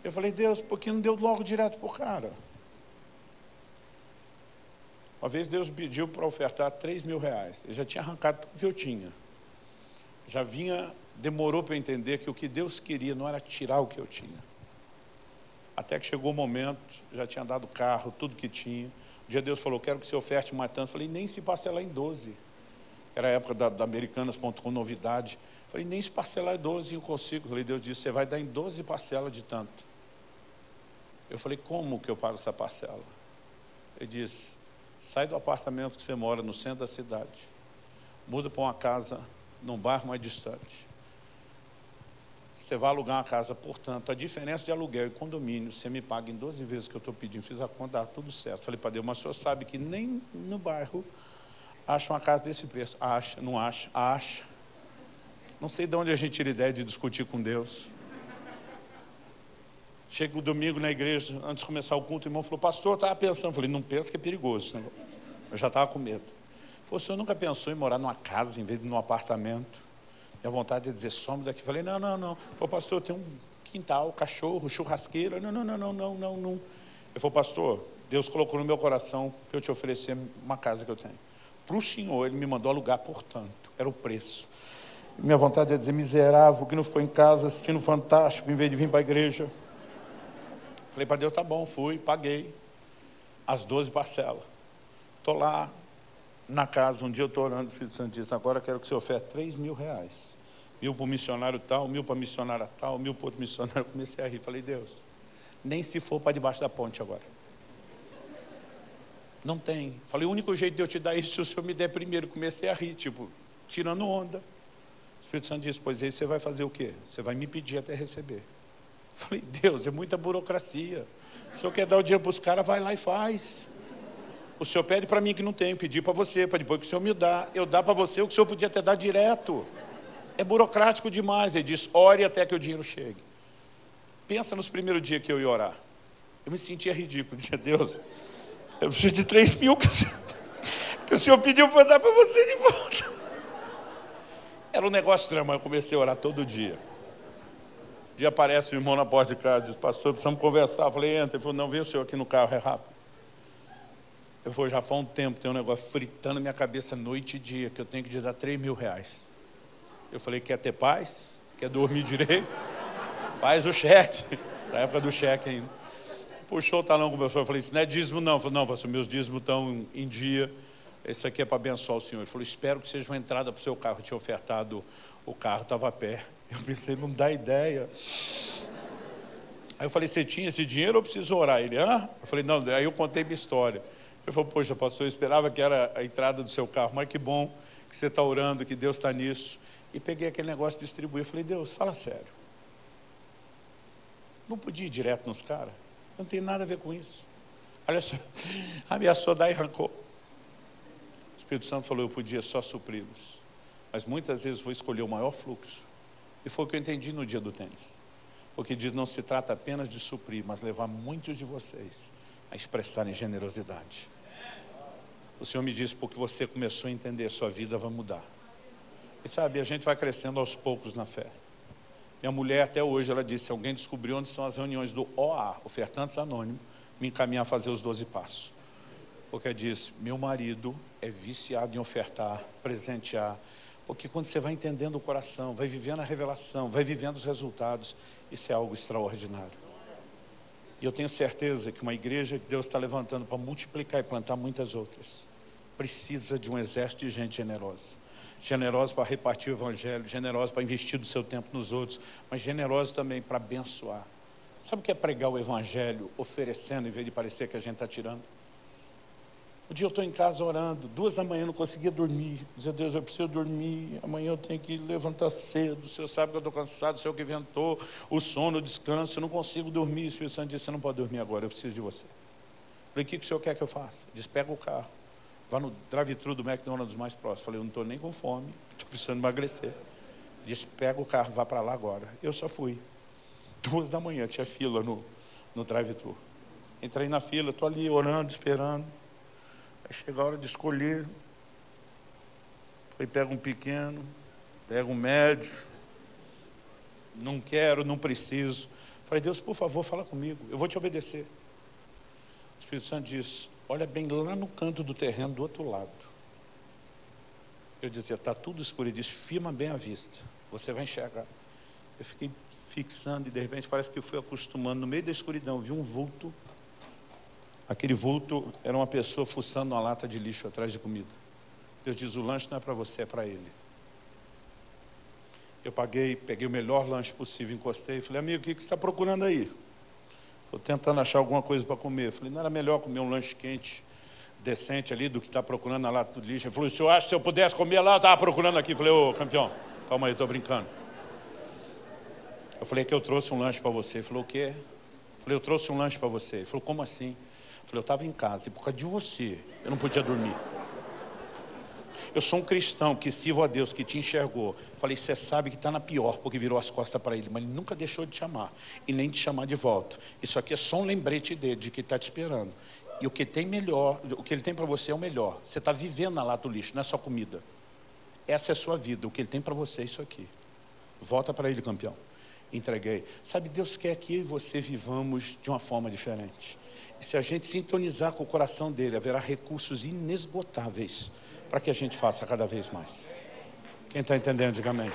Eu falei, Deus, por que não deu logo direto pro cara? Uma vez Deus me pediu para ofertar 3 mil reais. Eu já tinha arrancado tudo que eu tinha. Demorou para eu entender que o que Deus queria não era tirar o que eu tinha. Até que chegou o momento, já tinha dado carro, tudo que tinha. Um dia Deus falou, quero que você oferte mais tanto. Eu falei, nem se parcelar em 12. Era a época da Americanas.com, novidade. Eu falei, nem se parcelar em 12 eu consigo. Eu falei, Deus disse, você vai dar em 12 parcelas de tanto. Eu falei, como que eu pago essa parcela? Ele disse, sai do apartamento que você mora no centro da cidade, muda para uma casa num bairro mais distante. Você vai alugar uma casa, portanto, a diferença de aluguel e condomínio, você me paga em 12 vezes que eu estou pedindo, fiz a conta, dá tudo certo. Falei para Deus, mas o senhor sabe que nem no bairro acha uma casa desse preço. Acha, não acha, acha. Não sei de onde a gente tira ideia de discutir com Deus. Chega o domingo na igreja, antes de começar o culto, o irmão falou, pastor, eu estava pensando. Eu falei, não pensa que é perigoso. Né? Eu já estava com medo. Ele falou, o senhor nunca pensou em morar numa casa em vez de num apartamento? E a vontade de dizer, some daqui. Eu falei, não. Ele falou, pastor, eu tenho um quintal, cachorro, churrasqueira. Não. Ele falou, pastor, Deus colocou no meu coração que eu te oferecer uma casa que eu tenho. Para o senhor, ele me mandou alugar, portanto, era o preço. Minha vontade é dizer, miserável, que não ficou em casa assistindo Fantástico, em vez de vir para a igreja. Falei para Deus, tá bom, fui, paguei as 12 parcelas. Estou lá na casa, um dia eu estou orando, o Espírito Santo diz, agora quero que você oferte 3 mil reais. 1.000 para o missionário tal, 1.000 para a missionária tal, 1.000 para outro missionário. Eu comecei a rir, falei, Deus, nem se for para debaixo da ponte agora. Não tem. Falei, o único jeito de eu te dar isso, se o senhor me der primeiro. Comecei a rir, tirando onda. O Espírito Santo disse, pois aí você vai fazer o quê? Você vai me pedir até receber. Falei, Deus, é muita burocracia. Se o senhor quer dar o dinheiro para os caras, vai lá e faz. O senhor pede para mim que não tem, pedir para você, para depois que o senhor me dá. Eu dar para você o que o senhor podia ter dado direto. É burocrático demais. Ele diz, ore até que o dinheiro chegue. Pensa nos primeiros dias que eu ia orar. Eu me sentia ridículo. Dizia, Deus, eu preciso de 3 mil que o senhor pediu para dar para você de volta. Era um negócio estranho, mas eu comecei a orar todo dia. Um dia aparece o irmão na porta de casa, diz, pastor, precisamos conversar. Eu falei, entra. Ele falou, não, vem o senhor aqui no carro, é rápido. Eu falei, já faz um tempo, tem um negócio fritando na minha cabeça noite e dia, que eu tenho que te dar 3 mil reais. Eu falei, quer ter paz? Quer dormir direito? Faz o cheque. Na época do cheque ainda. Puxou o talão com o meu pastor, eu falei, isso não é dízimo não. Eu falei, não, pastor, meus dízimos estão em dia. Isso aqui é para abençoar o senhor. Ele falou, espero que seja uma entrada para o seu carro. Eu tinha ofertado o carro, estava a pé. Eu pensei, não dá ideia. Aí eu falei, você tinha esse dinheiro ou preciso orar? Ele, hã? Eu falei, não, aí eu contei minha história. Ele falou, poxa, pastor, eu esperava que era a entrada do seu carro, mas que bom que você está orando, que Deus está nisso. E peguei aquele negócio de distribuir. Eu falei, Deus, fala sério. Não podia ir direto nos caras? Não tem nada a ver com isso. Olha só, ameaçou dar e arrancou. O Espírito Santo falou, eu podia só supri-los. Mas muitas vezes vou escolher o maior fluxo. E foi o que eu entendi no dia do tênis. Porque diz, não se trata apenas de suprir, mas levar muitos de vocês a expressarem generosidade. O Senhor me disse, porque você começou a entender, sua vida vai mudar. E sabe, a gente vai crescendo aos poucos na fé. Minha mulher até hoje, ela disse, se alguém descobriu onde são as reuniões do OA, Ofertantes Anônimos, me encaminhar a fazer os 12 passos. Porque ela disse, meu marido é viciado em ofertar, presentear. Porque quando você vai entendendo o coração, vai vivendo a revelação, vai vivendo os resultados, isso é algo extraordinário. E eu tenho certeza que uma igreja que Deus está levantando para multiplicar e plantar muitas outras, precisa de um exército de gente generosa. Generosa para repartir o evangelho, generosa para investir do seu tempo nos outros, mas generosa também para abençoar. Sabe o que é pregar o evangelho oferecendo em vez de parecer que a gente está tirando? Um dia eu estou em casa orando, 2 da manhã, não conseguia dormir. Dizia, Deus, eu preciso dormir, amanhã eu tenho que levantar cedo, o Senhor sabe que eu estou cansado, o Senhor que inventou o sono, o descanso, eu não consigo dormir. O Espírito Santo disse, você não pode dormir agora, eu preciso de você. Falei, o que o Senhor quer que eu faça? Ele disse, pega o carro, vá no drive-thru do McDonald's mais próximo. Falei, eu não estou nem com fome, estou precisando emagrecer. Ele disse, pega o carro, vá para lá agora. Eu só fui. 2 da manhã, tinha fila no drive-thru. Entrei na fila, estou ali orando, esperando. Aí chega a hora de escolher. Aí pega um pequeno, pega um médio. Não quero, não preciso. Falei, Deus, por favor, fala comigo, eu vou te obedecer. O Espírito Santo diz, olha bem lá no canto do terreno, do outro lado. Eu dizia, está tudo escuro. Ele diz, firma bem a vista, você vai enxergar. Eu fiquei fixando e de repente parece que eu fui acostumando. No meio da escuridão, vi um vulto. Aquele vulto era uma pessoa fuçando uma lata de lixo atrás de comida. Deus diz, o lanche não é para você, é para ele. Eu peguei o melhor lanche possível, encostei e falei, amigo, o que você está procurando aí? Estou tentando achar alguma coisa para comer. Eu falei, não era melhor comer um lanche quente, decente ali, do que estar procurando na lata do lixo? Ele falou, o senhor acha que se eu pudesse comer lá, eu estava procurando aqui. Eu falei, ô campeão, calma aí, estou brincando. Eu falei que eu trouxe um lanche para você. Ele falou, o quê? Eu falei, eu trouxe um lanche para você. Ele falou, como assim? Eu falei, eu estava em casa e por causa de você, eu não podia dormir. Eu sou um cristão que sirvo a Deus, que te enxergou. Falei, você sabe que está na pior, porque virou as costas para ele, mas ele nunca deixou de te chamar e nem de chamar de volta. Isso aqui é só um lembrete dele, de que está te esperando. E o que tem melhor, o que ele tem para você é o melhor. Você está vivendo na lata do lixo, não é só comida. Essa é a sua vida, o que ele tem para você é isso aqui. Volta para ele, campeão. Entreguei. Sabe, Deus quer que eu e você vivamos de uma forma diferente. E se a gente sintonizar com o coração dele, haverá recursos inesgotáveis para que a gente faça cada vez mais. Quem está entendendo, diga amém.